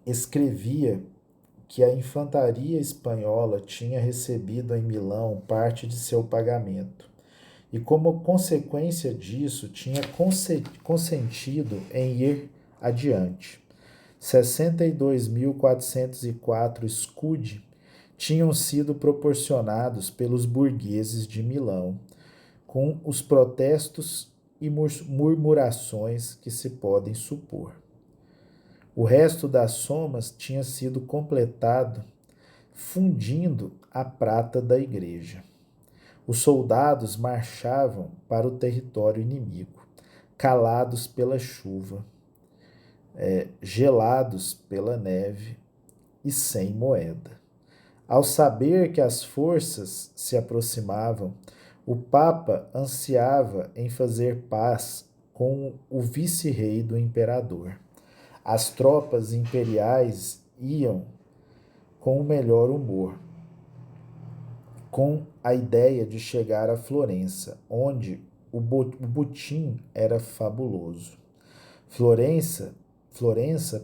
escrevia que a infantaria espanhola tinha recebido em Milão parte de seu pagamento e, como consequência disso, tinha consentido em ir adiante. 62.404 escudi tinham sido proporcionados pelos burgueses de Milão, com os protestos e murmurações que se podem supor. O resto das somas tinha sido completado fundindo a prata da igreja. Os soldados marchavam para o território inimigo, calados pela chuva, gelados pela neve e sem moeda. Ao saber que as forças se aproximavam, o Papa ansiava em fazer paz com o vice-rei do imperador. As tropas imperiais iam com o melhor humor, com a ideia de chegar a Florença, onde o butim era fabuloso. Florença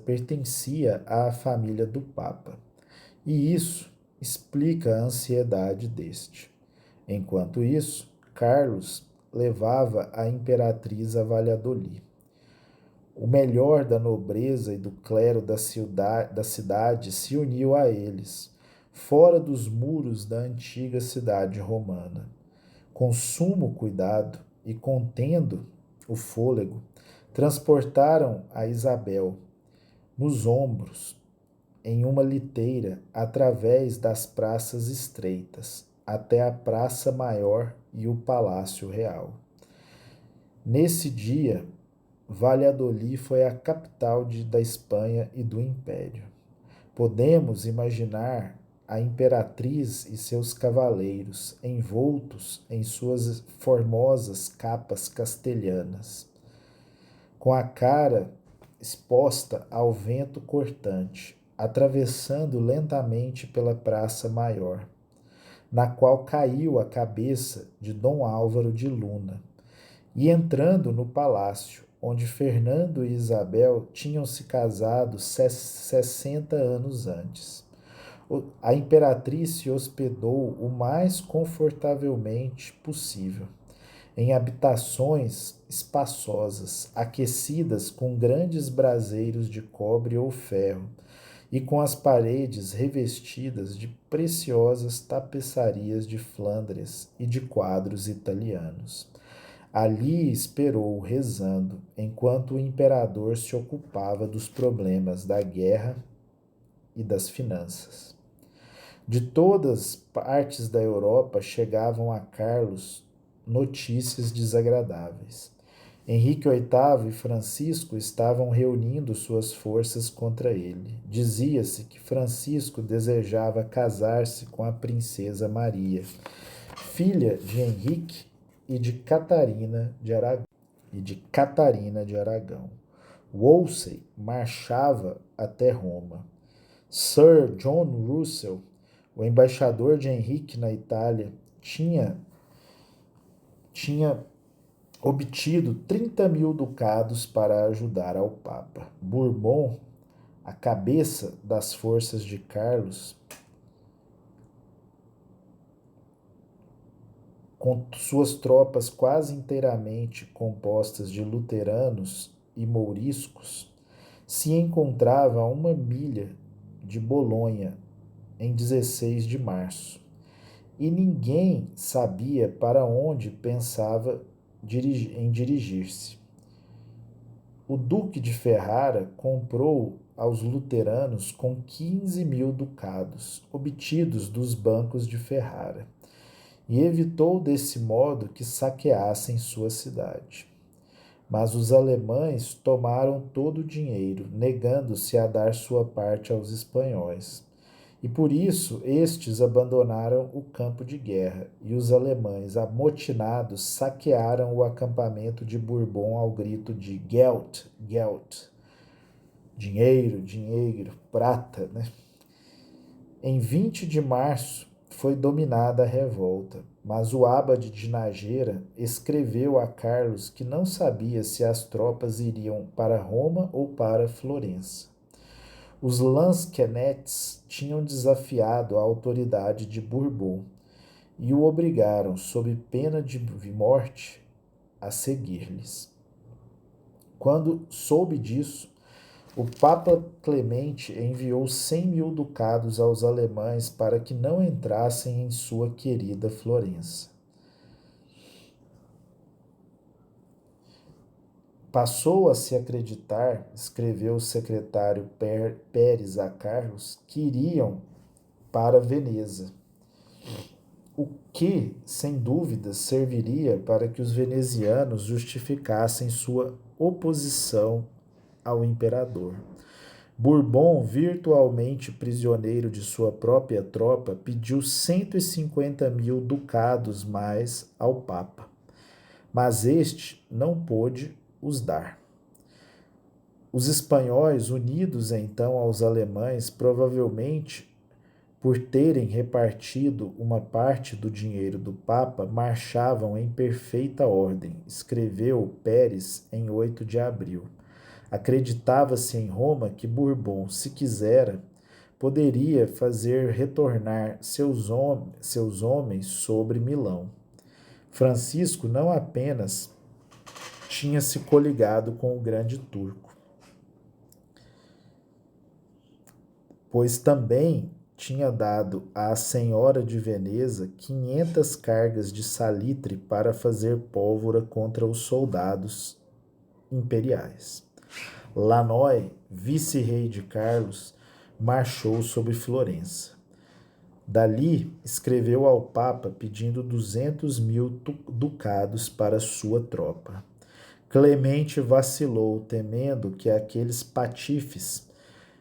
pertencia à família do Papa, e isso explica a ansiedade deste. Enquanto isso, Carlos levava a imperatriz a Valladolid. O melhor da nobreza e do clero da cidade se uniu a eles, fora dos muros da antiga cidade romana. Com sumo cuidado e contendo o fôlego, transportaram a Isabel nos ombros, em uma liteira, através das praças estreitas, até a Praça Maior e o Palácio Real. Nesse dia, Valladolid foi a capital da Espanha e do Império. Podemos imaginar a imperatriz e seus cavaleiros envoltos em suas formosas capas castelhanas, com a cara exposta ao vento cortante, atravessando lentamente pela Praça Maior, na qual caiu a cabeça de Dom Álvaro de Luna, e entrando no palácio, onde Fernando e Isabel tinham se casado 60 anos antes. A imperatriz se hospedou o mais confortavelmente possível, em habitações espaçosas, aquecidas com grandes braseiros de cobre ou ferro, e com as paredes revestidas de preciosas tapeçarias de Flandres e de quadros italianos. Ali esperou, rezando, enquanto o imperador se ocupava dos problemas da guerra e das finanças. De todas partes da Europa chegavam a Carlos notícias desagradáveis. Henrique VIII e Francisco estavam reunindo suas forças contra ele. Dizia-se que Francisco desejava casar-se com a princesa Maria, filha de Henrique e de Catarina de Aragão. Wolsey marchava até Roma. Sir John Russell, o embaixador de Henrique na Itália, tinha obtido 30.000 ducados para ajudar ao Papa. Bourbon, a cabeça das forças de Carlos, com suas tropas quase inteiramente compostas de luteranos e mouriscos, se encontrava a 1 milha de Bolonha em 16 de março, e ninguém sabia para onde pensava em dirigir-se. O Duque de Ferrara comprou aos luteranos com 15.000 ducados, obtidos dos bancos de Ferrara, e evitou desse modo que saqueassem sua cidade. Mas os alemães tomaram todo o dinheiro, negando-se a dar sua parte aos espanhóis. E por isso estes abandonaram o campo de guerra, e os alemães, amotinados, saquearam o acampamento de Bourbon ao grito de Geld, Geld, dinheiro, dinheiro, prata, né? Em 20 de março foi dominada a revolta, mas o abade de Nájera escreveu a Carlos que não sabia se as tropas iriam para Roma ou para Florença. Os lansquenets tinham desafiado a autoridade de Bourbon e o obrigaram, sob pena de morte, a seguir-lhes. Quando soube disso, o Papa Clemente enviou 100.000 ducados aos alemães para que não entrassem em sua querida Florença. Passou a se acreditar, escreveu o secretário Pérez a Carlos, que iriam para Veneza, o que, sem dúvida, serviria para que os venezianos justificassem sua oposição ao imperador. Bourbon, virtualmente prisioneiro de sua própria tropa, pediu 150.000 ducados mais ao Papa, mas este não pôde os dar. Os espanhóis, unidos então aos alemães, provavelmente por terem repartido uma parte do dinheiro do Papa, marchavam em perfeita ordem, escreveu Pérez em 8 de abril. Acreditava-se em Roma que Bourbon, se quisera, poderia fazer retornar seus homens sobre Milão. Francisco não apenas tinha se coligado com o grande turco, pois também tinha dado à senhora de Veneza 500 cargas de salitre para fazer pólvora contra os soldados imperiais. Lannoy, vice-rei de Carlos, marchou sobre Florença. Dali, escreveu ao Papa pedindo 200.000 ducados para sua tropa. Clemente vacilou, temendo que aqueles patifes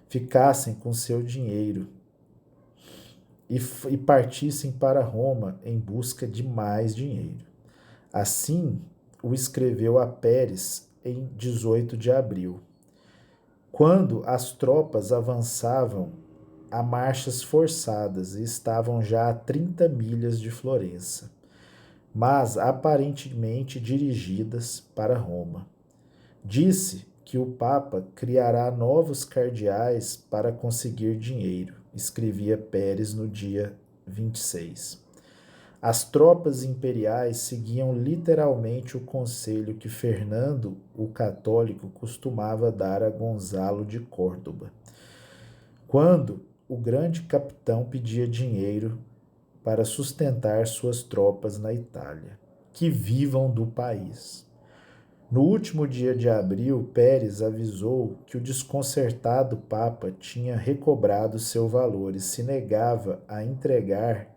ficassem com seu dinheiro e partissem para Roma em busca de mais dinheiro. Assim, o escreveu a Pérez em 18 de abril. Quando as tropas avançavam a marchas forçadas e estavam já a 30 milhas de Florença, mas aparentemente dirigidas para Roma. Disse que o Papa criará novos cardeais para conseguir dinheiro, escrevia Pérez no dia 26. As tropas imperiais seguiam literalmente o conselho que Fernando, o católico, costumava dar a Gonzalo de Córdoba, quando o grande capitão pedia dinheiro para sustentar suas tropas na Itália, que vivam do país. No último dia de abril, Pérez avisou que o desconcertado Papa tinha recobrado seu valor e se negava a entregar,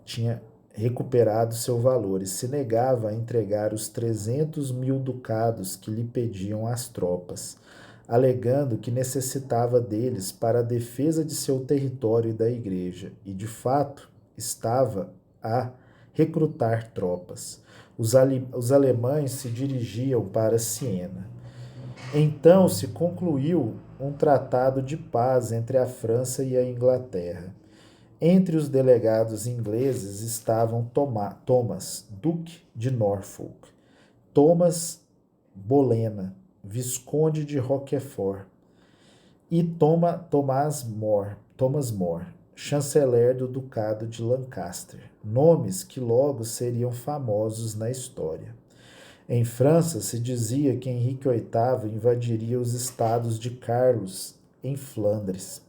tinha recuperado seu valor e se negava a entregar os 300.000 ducados que lhe pediam as tropas, alegando que necessitava deles para a defesa de seu território e da igreja, e de fato estava a recrutar tropas. Os alemães se dirigiam para Siena. Então se concluiu um tratado de paz entre a França e a Inglaterra. Entre os delegados ingleses estavam Thomas, Duque de Norfolk, Thomas Bolena, Visconde de Roquefort, e Thomas More, chanceler do Ducado de Lancaster, nomes que logo seriam famosos na história. Em França, se dizia que Henrique VIII invadiria os estados de Carlos, em Flandres,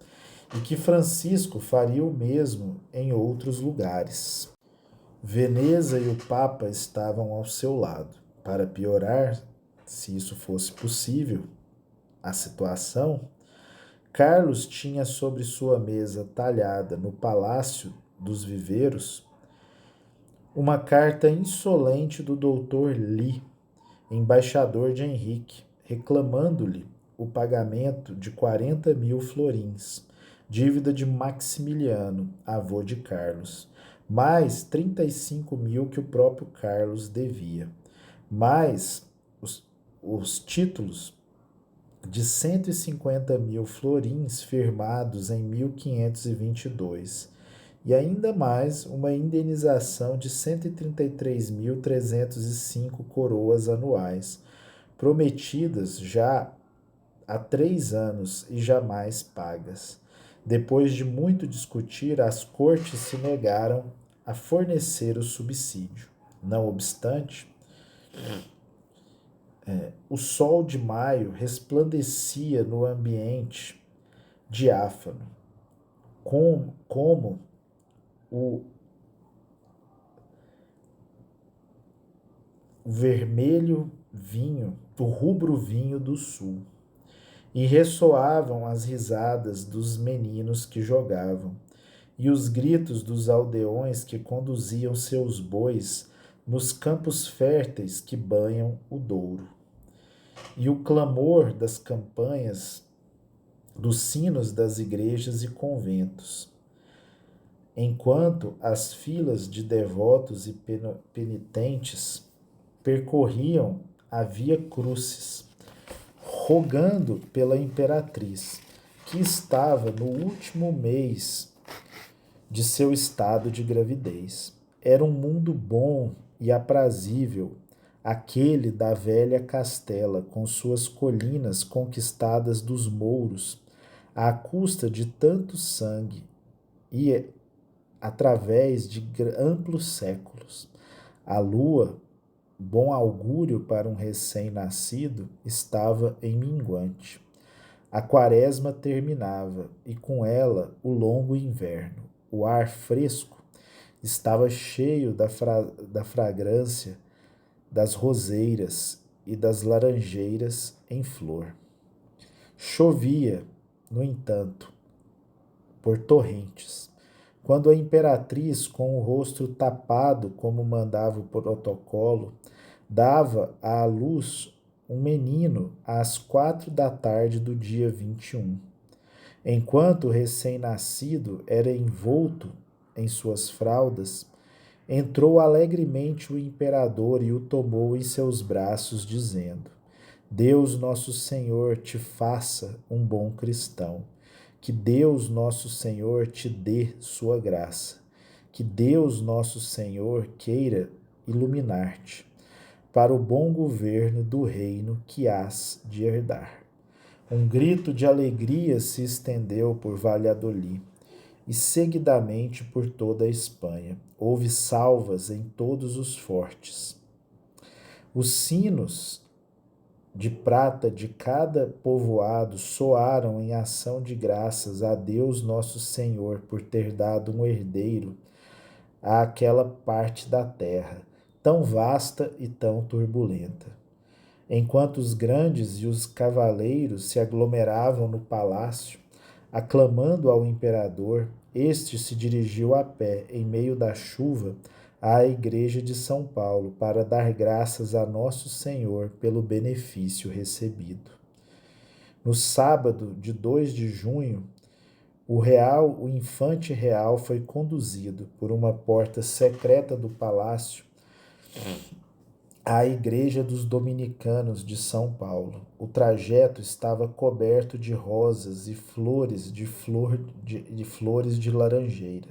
e que Francisco faria o mesmo em outros lugares. Veneza e o Papa estavam ao seu lado. Para piorar, se isso fosse possível, a situação, Carlos tinha sobre sua mesa talhada no Palácio dos Viveiros uma carta insolente do doutor Lee, embaixador de Henrique, reclamando-lhe o pagamento de 40.000 florins, dívida de Maximiliano, avô de Carlos, mais 35.000 que o próprio Carlos devia, mais os títulos de 150.000 florins firmados em 1522, e ainda mais uma indenização de 133.305 coroas anuais, prometidas já há 3 anos e jamais pagas. Depois de muito discutir, as cortes se negaram a fornecer o subsídio. Não obstante, o sol de maio resplandecia no ambiente diáfano, como o vermelho vinho, o rubro vinho do sul, e ressoavam as risadas dos meninos que jogavam, e os gritos dos aldeões que conduziam seus bois nos campos férteis que banham o Douro. E o clamor das campanhas, dos sinos das igrejas e conventos, enquanto as filas de devotos e penitentes percorriam a Via Crucis, rogando pela imperatriz, que estava no último mês de seu estado de gravidez. Era um mundo bom e aprazível, aquele da velha Castela, com suas colinas conquistadas dos mouros, à custa de tanto sangue e através de amplos séculos. A lua, bom augúrio para um recém-nascido, estava em minguante. A quaresma terminava, e com ela o longo inverno. O ar fresco estava cheio da fragrância das roseiras e das laranjeiras em flor. Chovia, no entanto, por torrentes. Quando a imperatriz, com o rosto tapado como mandava o protocolo, dava à luz um menino às 4 da tarde do dia 21. Enquanto o recém-nascido era envolto em suas fraldas, entrou alegremente o imperador e o tomou em seus braços, dizendo: Deus nosso Senhor te faça um bom cristão. Que Deus nosso Senhor te dê sua graça. Que Deus nosso Senhor queira iluminar-te para o bom governo do reino que hás de herdar. Um grito de alegria se estendeu por Valladolid e seguidamente por toda a Espanha. Houve salvas em todos os fortes. Os sinos de prata de cada povoado soaram em ação de graças a Deus nosso Senhor por ter dado um herdeiro àquela parte da terra, tão vasta e tão turbulenta. Enquanto os grandes e os cavaleiros se aglomeravam no palácio, aclamando ao imperador, este se dirigiu a pé, em meio da chuva, à igreja de São Paulo, para dar graças a Nosso Senhor pelo benefício recebido. No sábado de 2 de junho, O infante real foi conduzido por uma porta secreta do palácio à igreja dos dominicanos de São Paulo. O trajeto estava coberto de rosas e flores de flores de laranjeira.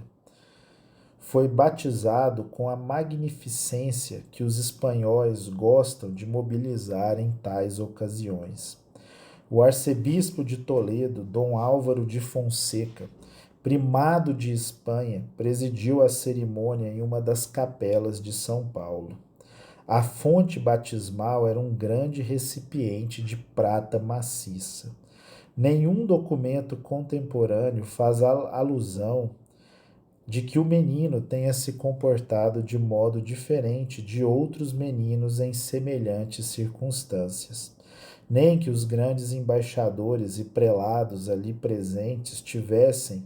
Foi batizado com a magnificência que os espanhóis gostam de mobilizar em tais ocasiões. O arcebispo de Toledo, Dom Álvaro de Fonseca, primado de Espanha, presidiu a cerimônia em uma das capelas de São Paulo. A fonte batismal era um grande recipiente de prata maciça. Nenhum documento contemporâneo faz alusão de que o menino tenha se comportado de modo diferente de outros meninos em semelhantes circunstâncias, nem que os grandes embaixadores e prelados ali presentes tivessem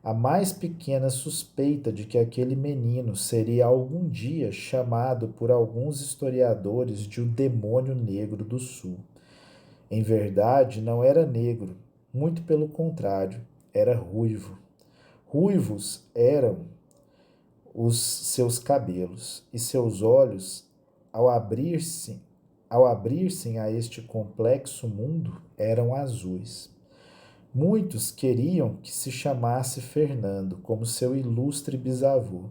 a mais pequena suspeita de que aquele menino seria algum dia chamado por alguns historiadores de o demônio negro do sul. Em verdade, não era negro, muito pelo contrário, era ruivo. Ruivos eram os seus cabelos, e seus olhos, ao abrir-se a este complexo mundo, eram azuis. Muitos queriam que se chamasse Fernando, como seu ilustre bisavô.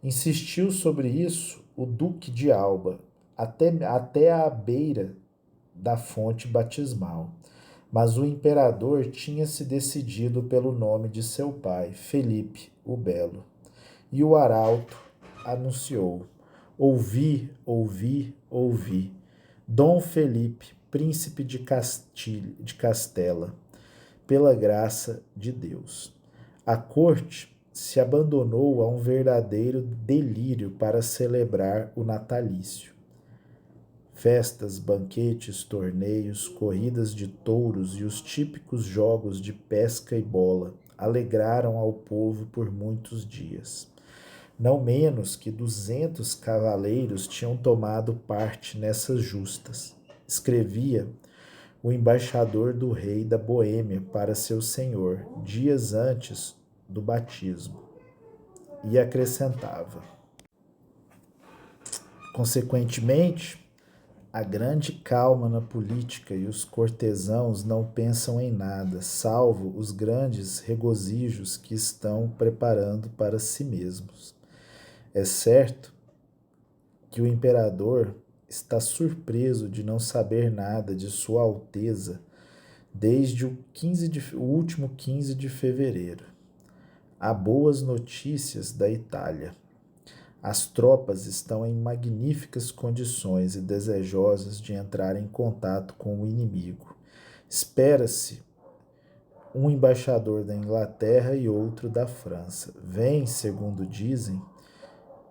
Insistiu sobre isso o Duque de Alba, até à beira da fonte batismal. Mas o imperador tinha se decidido pelo nome de seu pai, Felipe o Belo. E o arauto anunciou: ouvi, ouvi, ouvi. Dom Felipe, príncipe de Castela, pela graça de Deus. A corte se abandonou a um verdadeiro delírio para celebrar o natalício. Festas, banquetes, torneios, corridas de touros e os típicos jogos de pesca e bola alegraram ao povo por muitos dias. Não menos que 200 cavaleiros tinham tomado parte nessas justas. Escrevia o embaixador do rei da Boêmia para seu senhor, dias antes do batismo, e acrescentava: consequentemente, há grande calma na política e os cortesãos não pensam em nada, salvo os grandes regozijos que estão preparando para si mesmos. É certo que o imperador está surpreso de não saber nada de Sua Alteza desde o último 15 de fevereiro. Há boas notícias da Itália. As tropas estão em magníficas condições e desejosas de entrar em contato com o inimigo. Espera-se um embaixador da Inglaterra e outro da França. Vêm, segundo dizem,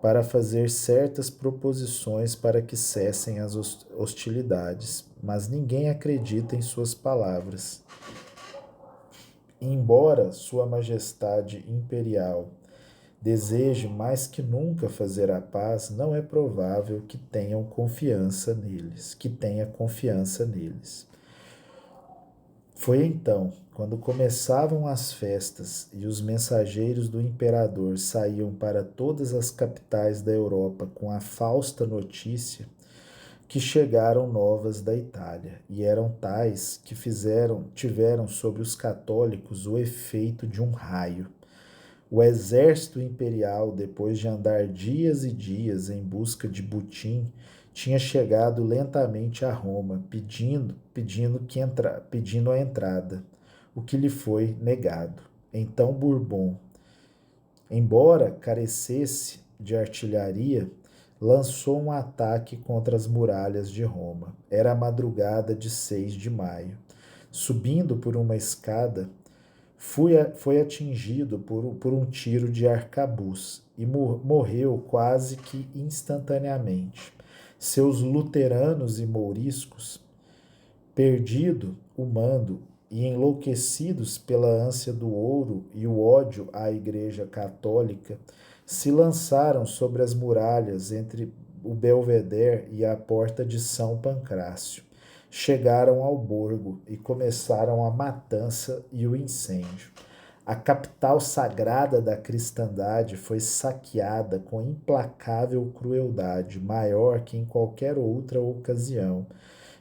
para fazer certas proposições para que cessem as hostilidades, mas ninguém acredita em suas palavras. Embora Sua Majestade Imperial deseje mais que nunca fazer a paz, não é provável que tenha confiança neles. Foi então, quando começavam as festas e os mensageiros do imperador saíam para todas as capitais da Europa com a fausta notícia, que chegaram novas da Itália, e eram tais que tiveram sobre os católicos o efeito de um raio. O exército imperial, depois de andar dias e dias em busca de butim, tinha chegado lentamente a Roma, pedindo a entrada, o que lhe foi negado. Então Bourbon, embora carecesse de artilharia, lançou um ataque contra as muralhas de Roma. Era a madrugada de 6 de maio. Subindo por uma escada, foi atingido por um tiro de arcabuz e morreu quase que instantaneamente. Seus luteranos e mouriscos, perdido o mando e enlouquecidos pela ânsia do ouro e o ódio à Igreja Católica, se lançaram sobre as muralhas entre o Belvedere e a porta de São Pancrácio. Chegaram ao Borgo e começaram a matança e o incêndio. A capital sagrada da cristandade foi saqueada com implacável crueldade, maior que em qualquer outra ocasião,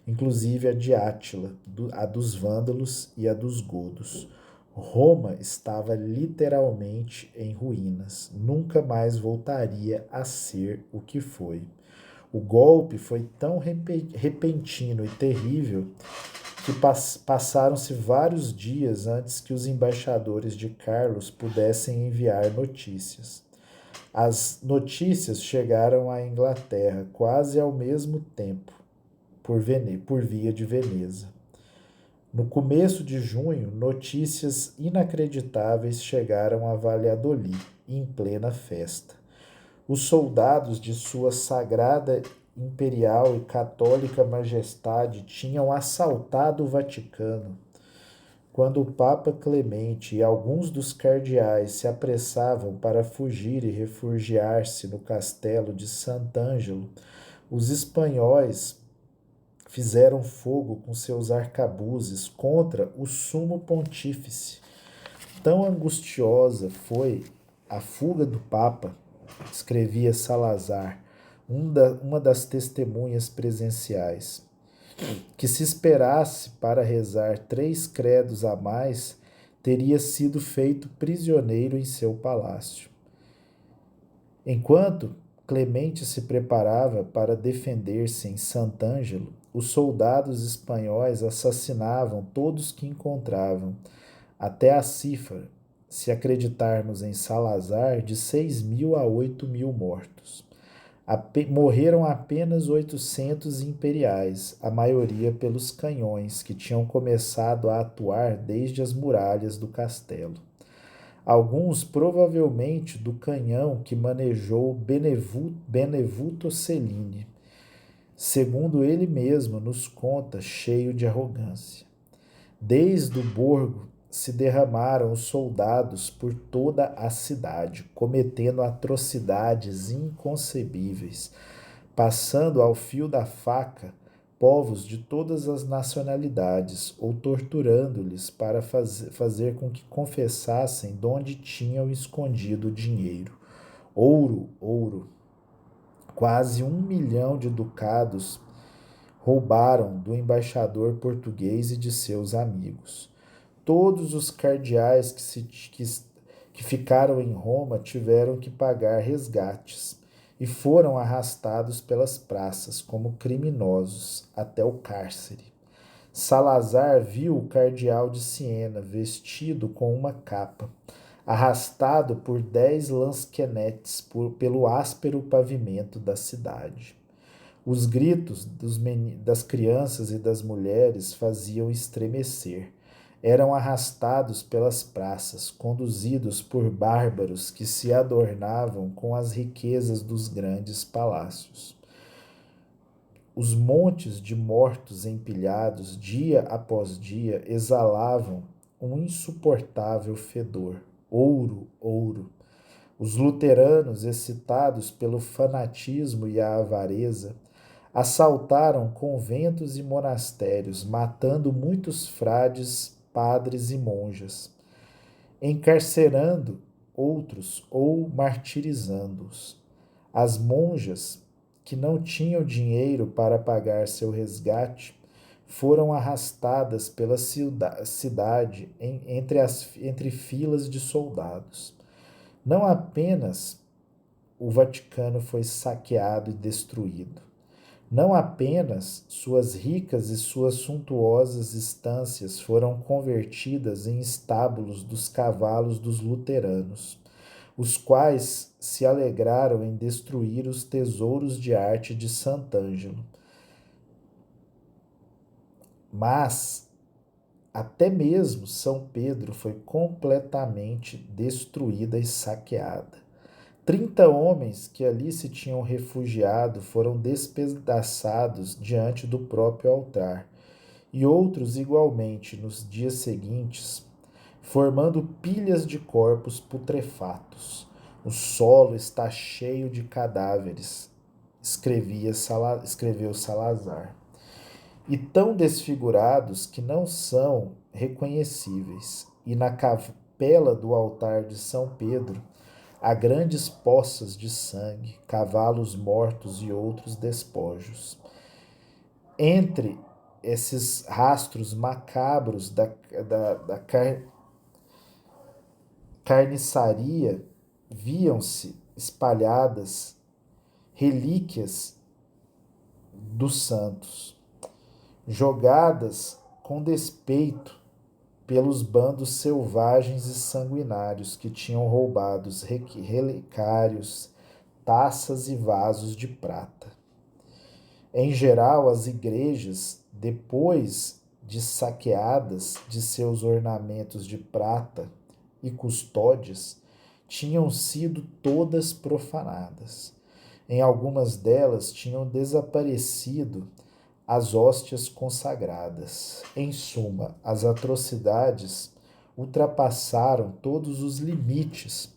inclusive a de Átila, a dos vândalos e a dos godos. Roma estava literalmente em ruínas. Nunca mais voltaria a ser o que foi. O golpe foi tão repentino e terrível que passaram-se vários dias antes que os embaixadores de Carlos pudessem enviar notícias. As notícias chegaram à Inglaterra quase ao mesmo tempo, por via de Veneza. No começo de junho, notícias inacreditáveis chegaram a Valladolid, em plena festa. Os soldados de sua sagrada imperial e católica majestade tinham assaltado o Vaticano. Quando o Papa Clemente e alguns dos cardeais se apressavam para fugir e refugiar-se no castelo de Sant'Angelo, os espanhóis fizeram fogo com seus arcabuzes contra o sumo pontífice. Tão angustiosa foi a fuga do Papa, escrevia Salazar, uma das testemunhas presenciais, que se esperasse para rezar 3 credos a mais, teria sido feito prisioneiro em seu palácio. Enquanto Clemente se preparava para defender-se em Sant'Angelo, os soldados espanhóis assassinavam todos que encontravam, até a cifra, se acreditarmos em Salazar, de 6.000 a 8.000 mortos. Morreram apenas 800 imperiais, a maioria pelos canhões, que tinham começado a atuar desde as muralhas do castelo. Alguns provavelmente do canhão que manejou Benevuto Cellini, segundo ele mesmo nos conta, cheio de arrogância. Desde o Borgo se derramaram os soldados por toda a cidade, cometendo atrocidades inconcebíveis, passando ao fio da faca povos de todas as nacionalidades, ou torturando-lhes para fazer com que confessassem de onde tinham escondido o dinheiro. Ouro, ouro. Quase 1 milhão de ducados roubaram do embaixador português e de seus amigos. Todos os cardeais que ficaram em Roma tiveram que pagar resgates e foram arrastados pelas praças como criminosos até o cárcere. Salazar viu o cardeal de Siena vestido com uma capa, arrastado por 10 lansquenetes pelo áspero pavimento da cidade. Os gritos das crianças e das mulheres faziam estremecer. Eram arrastados pelas praças, conduzidos por bárbaros que se adornavam com as riquezas dos grandes palácios. Os montes de mortos empilhados dia após dia exalavam um insuportável fedor. Ouro, ouro. Os luteranos, excitados pelo fanatismo e a avareza, assaltaram conventos e monastérios, matando muitos frades, padres e monjas, encarcerando outros ou martirizando-os. As monjas, que não tinham dinheiro para pagar seu resgate, foram arrastadas pela cidade entre filas de soldados. Não apenas o Vaticano foi saqueado e destruído. Não apenas suas ricas e suas suntuosas estâncias foram convertidas em estábulos dos cavalos dos luteranos, os quais se alegraram em destruir os tesouros de arte de Sant'Angelo, mas até mesmo São Pedro foi completamente destruída e saqueada. 30 homens que ali se tinham refugiado foram despedaçados diante do próprio altar, e outros igualmente nos dias seguintes, formando pilhas de corpos putrefatos. O solo está cheio de cadáveres, escreveu Salazar, e tão desfigurados que não são reconhecíveis, capela do altar de São Pedro há grandes poças de sangue, cavalos mortos e outros despojos. Entre esses rastros macabros da carniçaria, viam-se espalhadas relíquias dos santos, jogadas com despeito pelos bandos selvagens e sanguinários que tinham roubado os relicários, taças e vasos de prata. Em geral, as igrejas, depois de saqueadas de seus ornamentos de prata e custódias, tinham sido todas profanadas. Em algumas delas tinham desaparecido as hóstias consagradas. Em suma, as atrocidades ultrapassaram todos os limites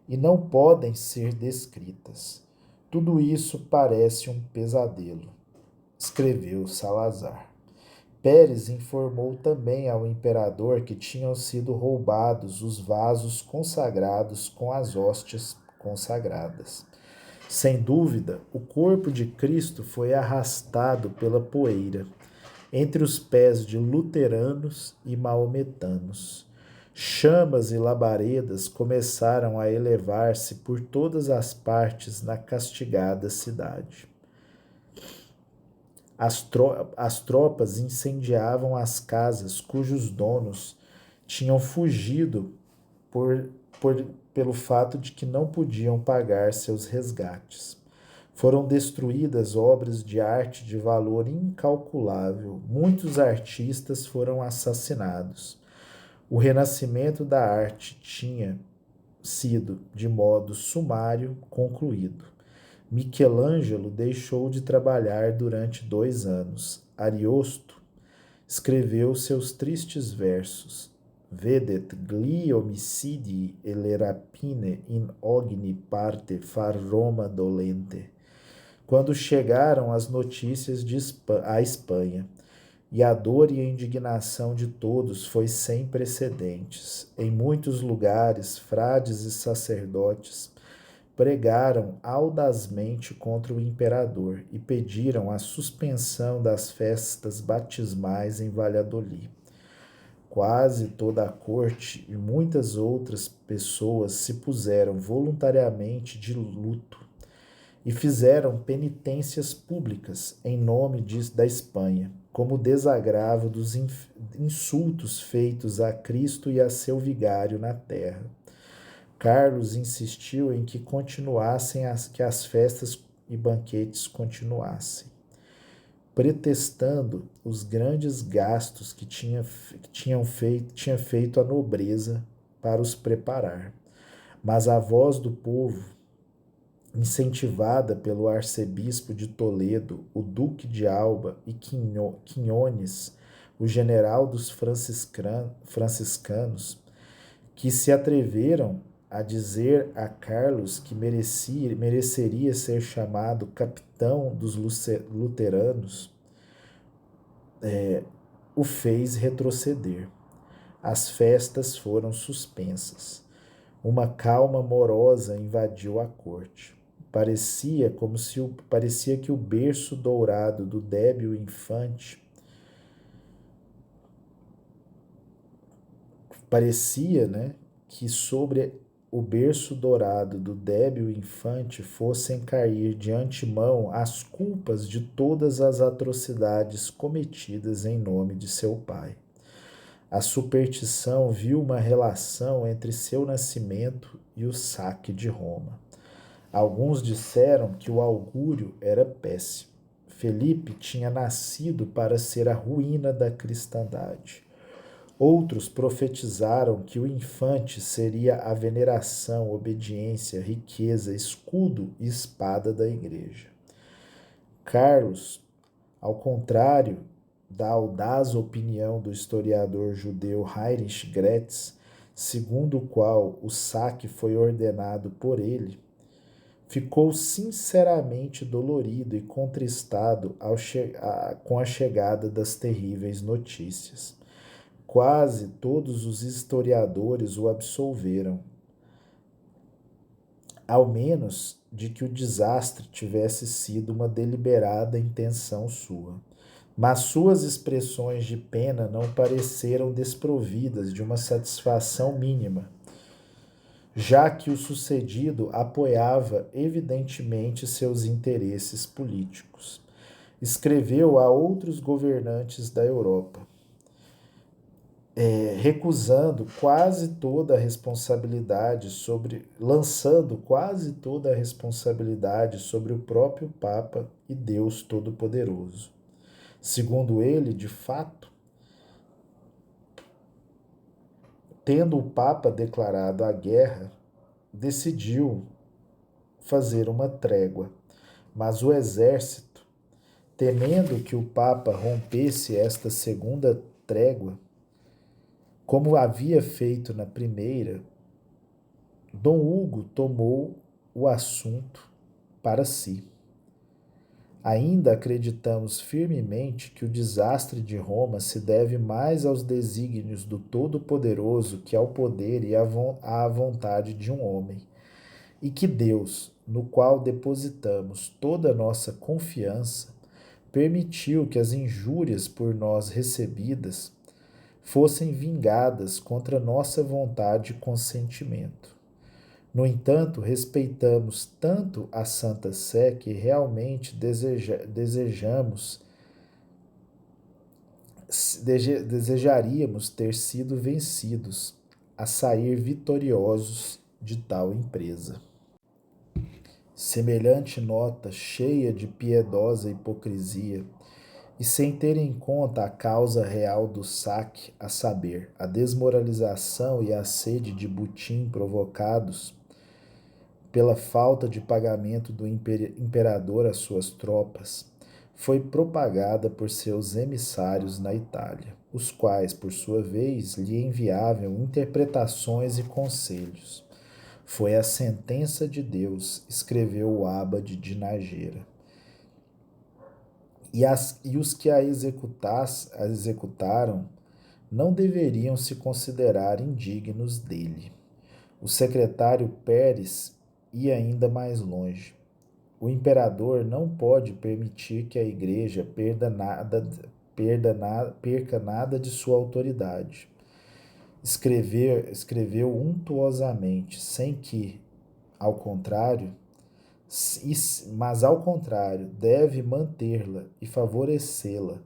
e não podem ser descritas. Tudo isso parece um pesadelo, escreveu Salazar. Pérez informou também ao imperador que tinham sido roubados os vasos consagrados com as hóstias consagradas. Sem dúvida, o corpo de Cristo foi arrastado pela poeira, entre os pés de luteranos e maometanos. Chamas e labaredas começaram a elevar-se por todas as partes na castigada cidade. As tropas incendiavam as casas cujos donos tinham fugido por, pelo fato de que não podiam pagar seus resgates. Foram destruídas obras de arte de valor incalculável. Muitos artistas foram assassinados. O renascimento da arte tinha sido, de modo sumário, concluído. Michelangelo deixou de trabalhar durante 2 anos. Ariosto escreveu seus tristes versos. Vedet gli homicidi e le rapine in ogni parte far Roma dolente. Quando chegaram as notícias à Espanha, e a dor e a indignação de todos foi sem precedentes. Em muitos lugares, frades e sacerdotes pregaram audazmente contra o imperador e pediram a suspensão das festas batismais em Valladolid. Quase toda a corte e muitas outras pessoas se puseram voluntariamente de luto e fizeram penitências públicas em nome da Espanha, como desagravo dos insultos feitos a Cristo e a seu vigário na terra. Carlos insistiu em que que as festas e banquetes continuassem, pretextando os grandes gastos que tinha feito a nobreza para os preparar. Mas a voz do povo, incentivada pelo arcebispo de Toledo, o duque de Alba e Quinones, o general dos franciscanos, que se atreveram a dizer a Carlos que mereceria ser chamado capitão dos luteranos, o fez retroceder. As festas foram suspensas. Uma calma morosa invadiu a corte. Parecia que o berço dourado do débil infante que sobre o berço dourado do débil infante fossem cair de antemão as culpas de todas as atrocidades cometidas em nome de seu pai. A superstição viu uma relação entre seu nascimento e o saque de Roma. Alguns disseram que o augúrio era péssimo. Felipe tinha nascido para ser a ruína da cristandade. Outros profetizaram que o infante seria a veneração, obediência, riqueza, escudo e espada da igreja. Carlos, ao contrário da audaz opinião do historiador judeu Heinrich Graetz, segundo o qual o saque foi ordenado por ele, ficou sinceramente dolorido e contristado com a chegada das terríveis notícias. Quase todos os historiadores o absolveram, ao menos de que o desastre tivesse sido uma deliberada intenção sua. Mas suas expressões de pena não pareceram desprovidas de uma satisfação mínima, já que o sucedido apoiava evidentemente seus interesses políticos. Escreveu a outros governantes da Europa, recusando quase toda a responsabilidade lançando quase toda a responsabilidade sobre o próprio Papa e Deus Todo-Poderoso. Segundo ele, de fato, tendo o Papa declarado a guerra, decidiu fazer uma trégua, mas o exército, temendo que o Papa rompesse esta segunda trégua, como havia feito na primeira, Dom Hugo tomou o assunto para si. Ainda acreditamos firmemente que o desastre de Roma se deve mais aos desígnios do Todo-Poderoso que ao poder e à vontade de um homem, e que Deus, no qual depositamos toda a nossa confiança, permitiu que as injúrias por nós recebidas fossem vingadas contra nossa vontade e consentimento. No entanto, respeitamos tanto a Santa Sé que realmente desejaríamos ter sido vencidos a sair vitoriosos de tal empresa. Semelhante nota, cheia de piedosa hipocrisia, e sem ter em conta a causa real do saque, a saber, a desmoralização e a sede de butim provocados pela falta de pagamento do imperador às suas tropas, foi propagada por seus emissários na Itália, os quais, por sua vez, lhe enviavam interpretações e conselhos. Foi a sentença de Deus, escreveu o abade de Nájera. E os que a executaram não deveriam se considerar indignos dele. O secretário Pérez ia ainda mais longe. O imperador não pode permitir que a igreja perca nada de sua autoridade. Escreveu untuosamente, sem que, ao contrário, mas ao contrário, deve mantê-la e favorecê-la,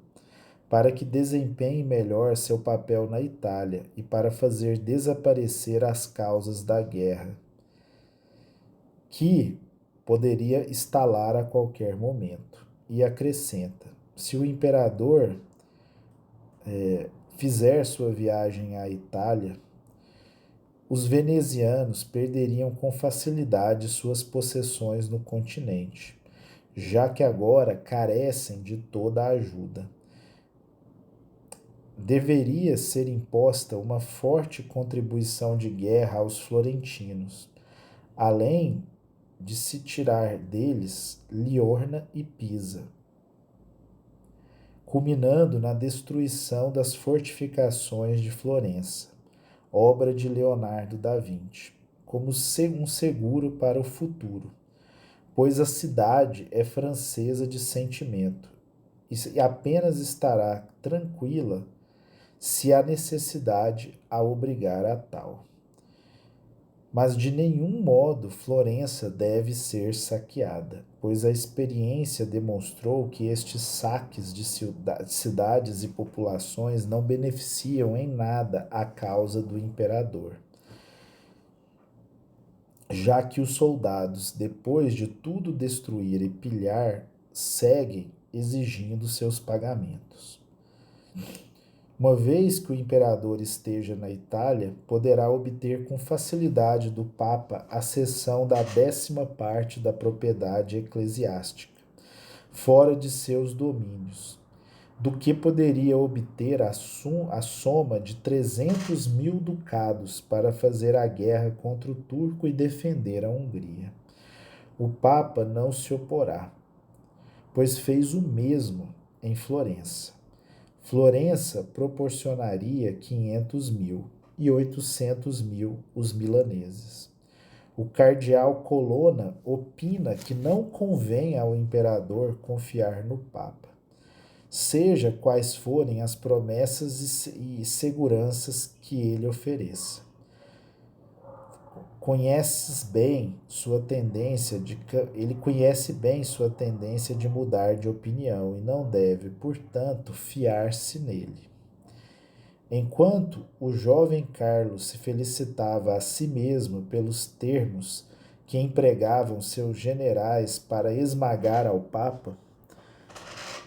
para que desempenhe melhor seu papel na Itália e para fazer desaparecer as causas da guerra, que poderia estalar a qualquer momento. E acrescenta: se o imperador fizer sua viagem à Itália, os venezianos perderiam com facilidade suas possessões no continente, já que agora carecem de toda a ajuda. Deveria ser imposta uma forte contribuição de guerra aos florentinos, além de se tirar deles Liorna e Pisa, culminando na destruição das fortificações de Florença, obra de Leonardo da Vinci, como um seguro para o futuro, pois a cidade é francesa de sentimento e apenas estará tranquila se a necessidade a obrigar a tal. Mas de nenhum modo Florença deve ser saqueada, pois a experiência demonstrou que estes saques de cidades e populações não beneficiam em nada a causa do imperador, já que os soldados, depois de tudo destruir e pilhar, seguem exigindo seus pagamentos. Uma vez que o imperador esteja na Itália, poderá obter com facilidade do Papa a cessão da 10ª parte da propriedade eclesiástica, fora de seus domínios, do que poderia obter a soma de 300.000 ducados para fazer a guerra contra o turco e defender a Hungria. O Papa não se oporá, pois fez o mesmo em Florença. Florença proporcionaria 500.000 e 800.000 os milaneses. O cardeal Colonna opina que não convém ao imperador confiar no Papa, seja quais forem as promessas e seguranças que ele ofereça. Ele conhece bem sua tendência de mudar de opinião e não deve, portanto, fiar-se nele. Enquanto o jovem Carlos se felicitava a si mesmo pelos termos que empregavam seus generais para esmagar ao Papa,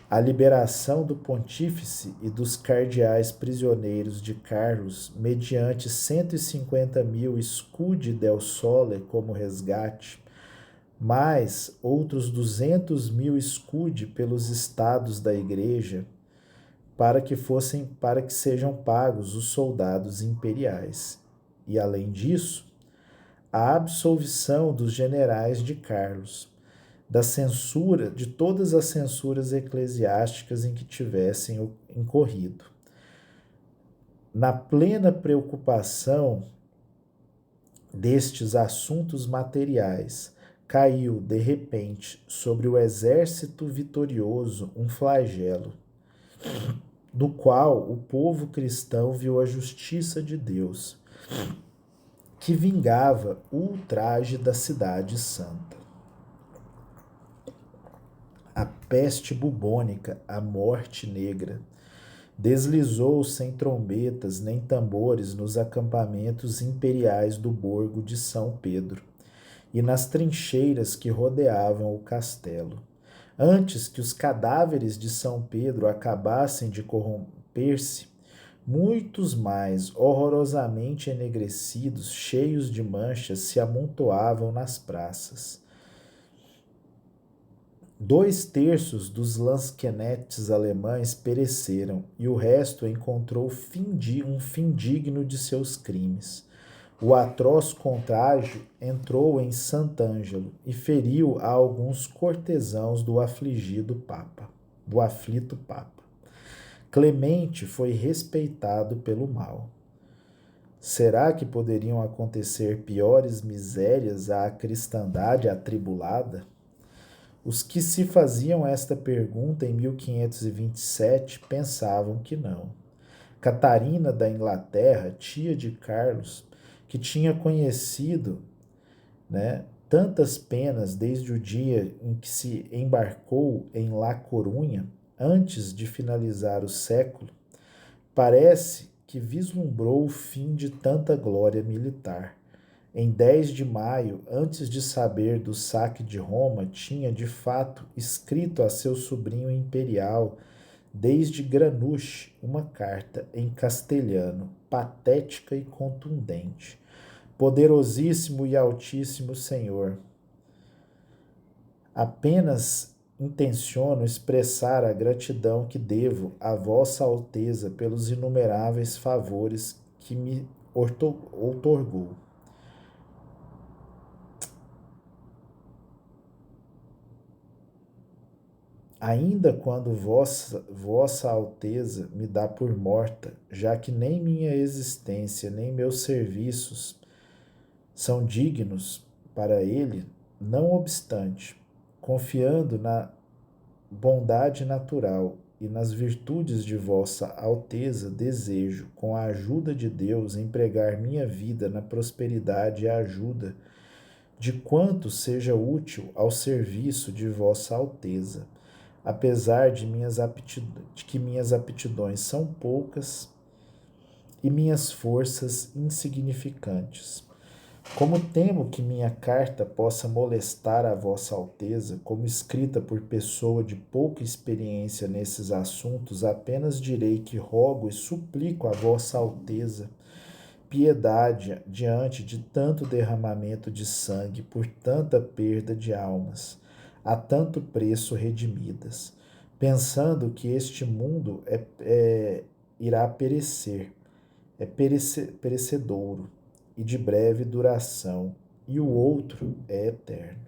a liberação do pontífice e dos cardeais prisioneiros de Carlos, mediante 150.000 scudi del sole como resgate, mais outros 200.000 scudi pelos estados da igreja, para que sejam pagos os soldados imperiais. E além disso, a absolvição dos generais de Carlos, da censura, de todas as censuras eclesiásticas em que tivessem incorrido. Na plena preocupação destes assuntos materiais, caiu, de repente, sobre o exército vitorioso um flagelo, do qual o povo cristão viu a justiça de Deus, que vingava o ultraje da cidade santa. A peste bubônica, a morte negra, deslizou sem trombetas nem tambores nos acampamentos imperiais do borgo de São Pedro e nas trincheiras que rodeavam o castelo. Antes que os cadáveres de São Pedro acabassem de corromper-se, muitos mais horrorosamente enegrecidos, cheios de manchas, se amontoavam nas praças. 2/3 dos lansquenetes alemães pereceram e o resto encontrou um fim digno de seus crimes. O atroz contágio entrou em Sant'Angelo e feriu a alguns cortesãos do aflito Papa. Clemente foi respeitado pelo mal. Será que poderiam acontecer piores misérias à cristandade atribulada? Os que se faziam esta pergunta em 1527 pensavam que não. Catarina da Inglaterra, tia de Carlos, que tinha conhecido, tantas penas desde o dia em que se embarcou em La Corunha, antes de finalizar o século, parece que vislumbrou o fim de tanta glória militar. Em 10 de maio, antes de saber do saque de Roma, tinha, de fato, escrito a seu sobrinho imperial, desde Granuche, uma carta em castelhano, patética e contundente. Poderosíssimo e altíssimo Senhor, apenas intenciono expressar a gratidão que devo a Vossa Alteza pelos inumeráveis favores que me outorgou. Ainda quando vossa Alteza me dá por morta, já que nem minha existência, nem meus serviços são dignos para ele, não obstante, confiando na bondade natural e nas virtudes de vossa Alteza, desejo, com a ajuda de Deus, empregar minha vida na prosperidade e ajuda de quanto seja útil ao serviço de vossa Alteza, apesar de que minhas aptidões são poucas e minhas forças insignificantes. Como temo que minha carta possa molestar a Vossa Alteza, como escrita por pessoa de pouca experiência nesses assuntos, apenas direi que rogo e suplico a Vossa Alteza piedade diante de tanto derramamento de sangue, por tanta perda de almas, a tanto preço redimidas, pensando que este mundo irá perecer, perecedouro e de breve duração, e o outro é eterno.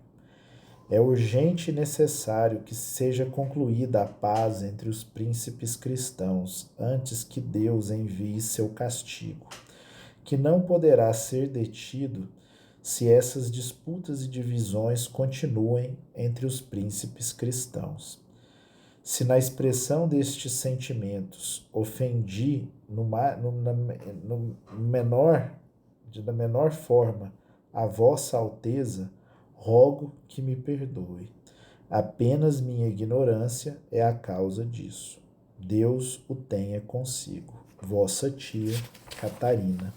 É urgente e necessário que seja concluída a paz entre os príncipes cristãos antes que Deus envie seu castigo, que não poderá ser detido se essas disputas e divisões continuem entre os príncipes cristãos. Se na expressão destes sentimentos ofendi da menor forma a vossa alteza, rogo que me perdoe. Apenas minha ignorância é a causa disso. Deus o tenha consigo. Vossa tia Catarina.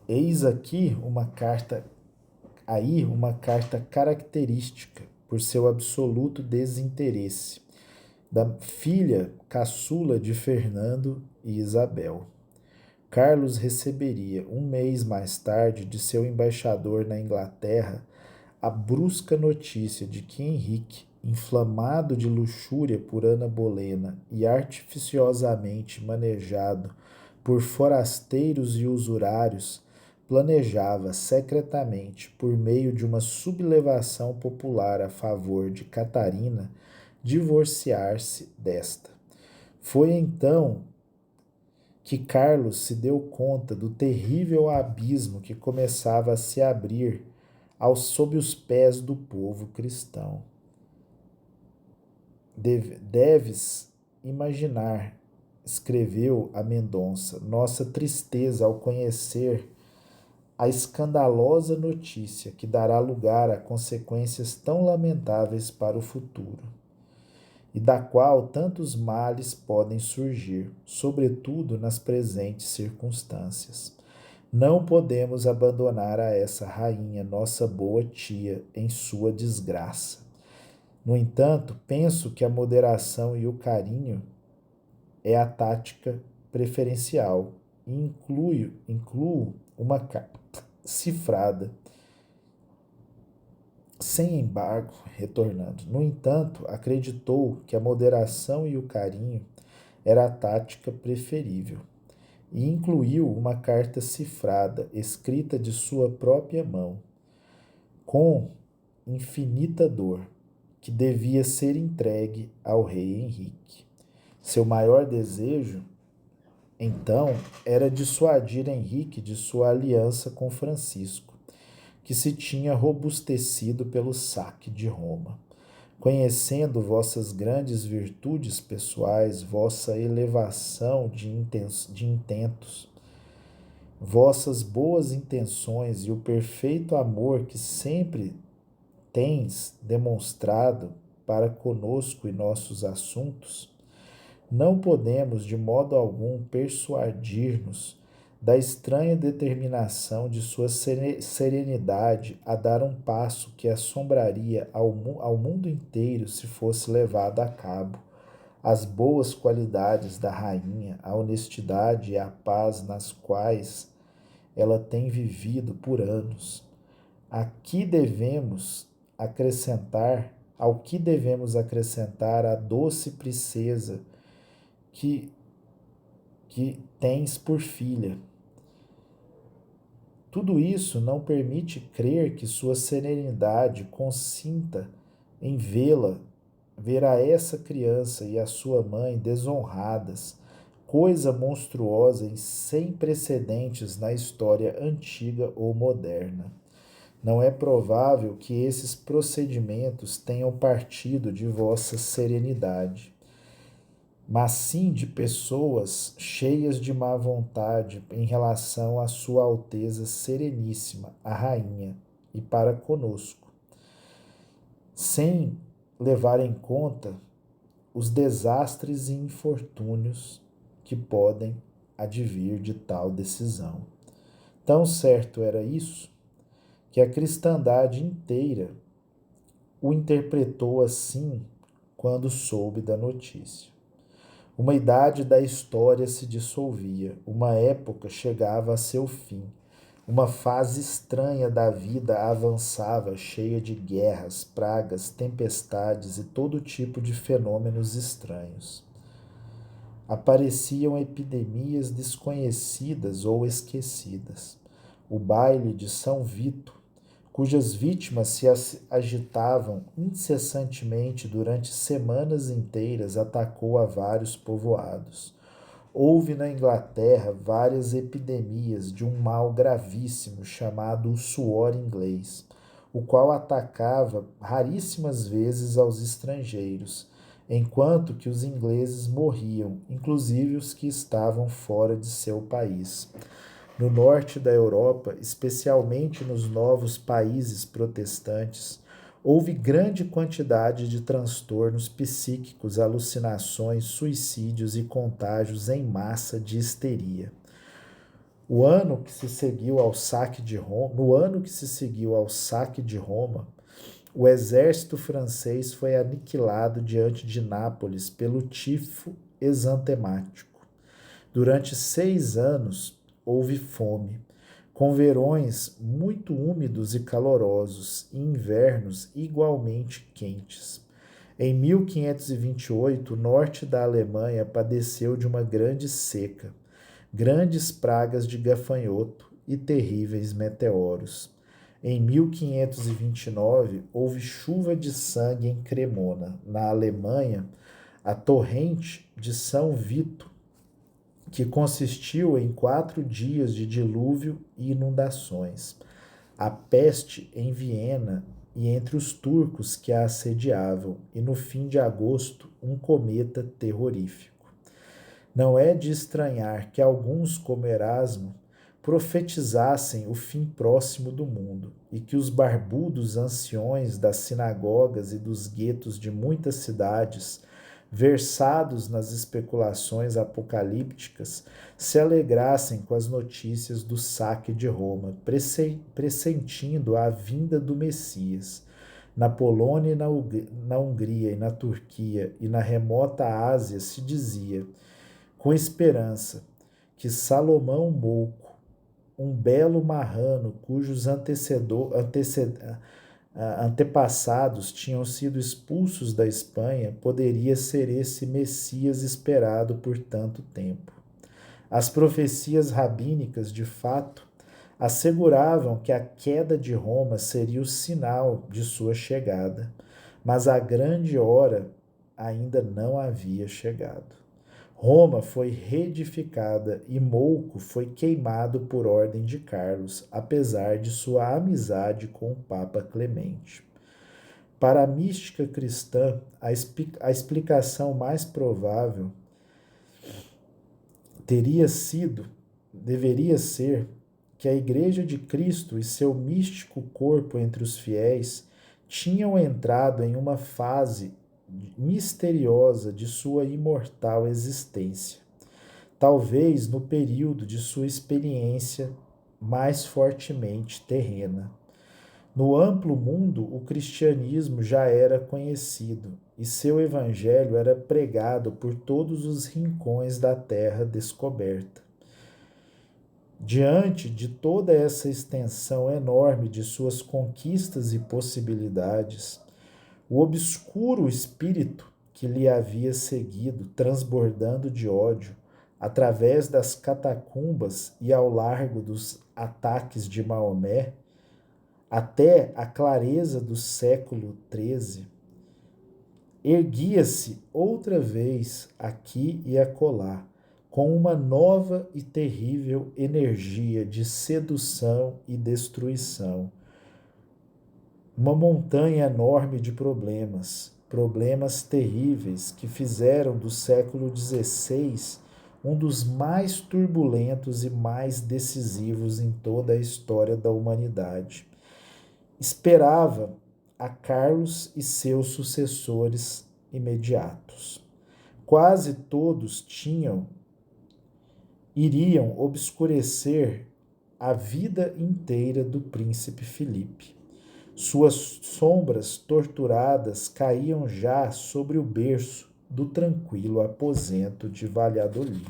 Eis aí uma carta característica por seu absoluto desinteresse da filha caçula de Fernando e Isabel. Carlos receberia, um mês mais tarde, de seu embaixador na Inglaterra, a brusca notícia de que Henrique, inflamado de luxúria por Ana Bolena e artificiosamente manejado por forasteiros e usurários, planejava secretamente, por meio de uma sublevação popular a favor de Catarina, divorciar-se desta. Foi então que Carlos se deu conta do terrível abismo que começava a se abrir sob os pés do povo cristão. Deves imaginar, escreveu a Mendonça, nossa tristeza ao conhecer a escandalosa notícia que dará lugar a consequências tão lamentáveis para o futuro, e da qual tantos males podem surgir, sobretudo nas presentes circunstâncias. Não podemos abandonar a essa rainha, nossa boa tia, em sua desgraça. No entanto, penso que a moderação e o carinho é a tática preferencial e incluo uma carta cifrada, sem embargo, retornando. No entanto, acreditou que a moderação e o carinho era a tática preferível e incluiu uma carta cifrada, escrita de sua própria mão, com infinita dor, que devia ser entregue ao rei Henrique. Seu maior desejo, então, era dissuadir Henrique de sua aliança com Francisco, que se tinha robustecido pelo saque de Roma. Conhecendo vossas grandes virtudes pessoais, vossa elevação de intentos, vossas boas intenções e o perfeito amor que sempre tens demonstrado para conosco e nossos assuntos, não podemos de modo algum persuadir-nos da estranha determinação de sua serenidade a dar um passo que assombraria ao mundo inteiro se fosse levado a cabo. As boas qualidades da rainha, a honestidade e a paz nas quais ela tem vivido por anos. Ao que devemos acrescentar a doce princesa que tens por filha. Tudo isso não permite crer que sua serenidade consinta em ver a essa criança e a sua mãe desonradas, coisa monstruosa e sem precedentes na história antiga ou moderna. Não é provável que esses procedimentos tenham partido de vossa serenidade, mas sim de pessoas cheias de má vontade em relação à Sua Alteza Sereníssima, a Rainha, e para conosco, sem levar em conta os desastres e infortúnios que podem advir de tal decisão. Tão certo era isso, que a cristandade inteira o interpretou assim quando soube da notícia. Uma idade da história se dissolvia, uma época chegava a seu fim, uma fase estranha da vida avançava, cheia de guerras, pragas, tempestades e todo tipo de fenômenos estranhos. Apareciam epidemias desconhecidas ou esquecidas. O baile de São Vito, cujas vítimas se agitavam incessantemente durante semanas inteiras, atacou a vários povoados. Houve na Inglaterra várias epidemias de um mal gravíssimo chamado o suor inglês, o qual atacava raríssimas vezes aos estrangeiros, enquanto que os ingleses morriam, inclusive os que estavam fora de seu país. No norte da Europa, especialmente nos novos países protestantes, houve grande quantidade de transtornos psíquicos, alucinações, suicídios e contágios em massa de histeria. No ano que se seguiu ao saque de Roma, o exército francês foi aniquilado diante de Nápoles pelo tifo exantemático. Durante 6 anos houve fome, com verões muito úmidos e calorosos e invernos igualmente quentes. Em 1528, o norte da Alemanha padeceu de uma grande seca, grandes pragas de gafanhoto e terríveis meteoros. Em 1529, houve chuva de sangue em Cremona. Na Alemanha, a torrente de São Vito, que consistiu em 4 dias de dilúvio e inundações. A peste em Viena e entre os turcos que a assediavam, e no fim de agosto, um cometa terrorífico. Não é de estranhar que alguns, como Erasmo, profetizassem o fim próximo do mundo, e que os barbudos anciões das sinagogas e dos guetos de muitas cidades, versados nas especulações apocalípticas, se alegrassem com as notícias do saque de Roma, pressentindo a vinda do Messias. Na Polônia e na Hungria e na Turquia e na remota Ásia se dizia, com esperança, que Salomão Mouco, um belo marrano cujos antepassados tinham sido expulsos da Espanha, poderia ser esse Messias esperado por tanto tempo. As profecias rabínicas, de fato, asseguravam que a queda de Roma seria o sinal de sua chegada, mas a grande hora ainda não havia chegado. Roma foi reedificada e Mouco foi queimado por ordem de Carlos, apesar de sua amizade com o Papa Clemente. Para a mística cristã, a explicação mais provável deveria ser que a Igreja de Cristo e seu místico corpo entre os fiéis tinham entrado em uma fase misteriosa de sua imortal existência, talvez no período de sua experiência mais fortemente terrena. No amplo mundo, o cristianismo já era conhecido e seu evangelho era pregado por todos os rincões da terra descoberta. Diante de toda essa extensão enorme de suas conquistas e possibilidades, o obscuro espírito que lhe havia seguido, transbordando de ódio, através das catacumbas e ao largo dos ataques de Maomé, até a clareza do século XIII, erguia-se outra vez aqui e acolá, com uma nova e terrível energia de sedução e destruição. Uma montanha enorme de problemas terríveis que fizeram do século XVI um dos mais turbulentos e mais decisivos em toda a história da humanidade. Esperava a Carlos e seus sucessores imediatos. Quase todos iriam obscurecer a vida inteira do príncipe Filipe. Suas sombras torturadas caíam já sobre o berço do tranquilo aposento de Valladolid.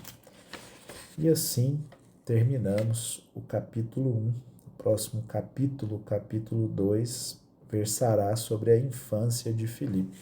E assim terminamos o capítulo 1. O próximo capítulo, capítulo 2, versará sobre a infância de Filipe.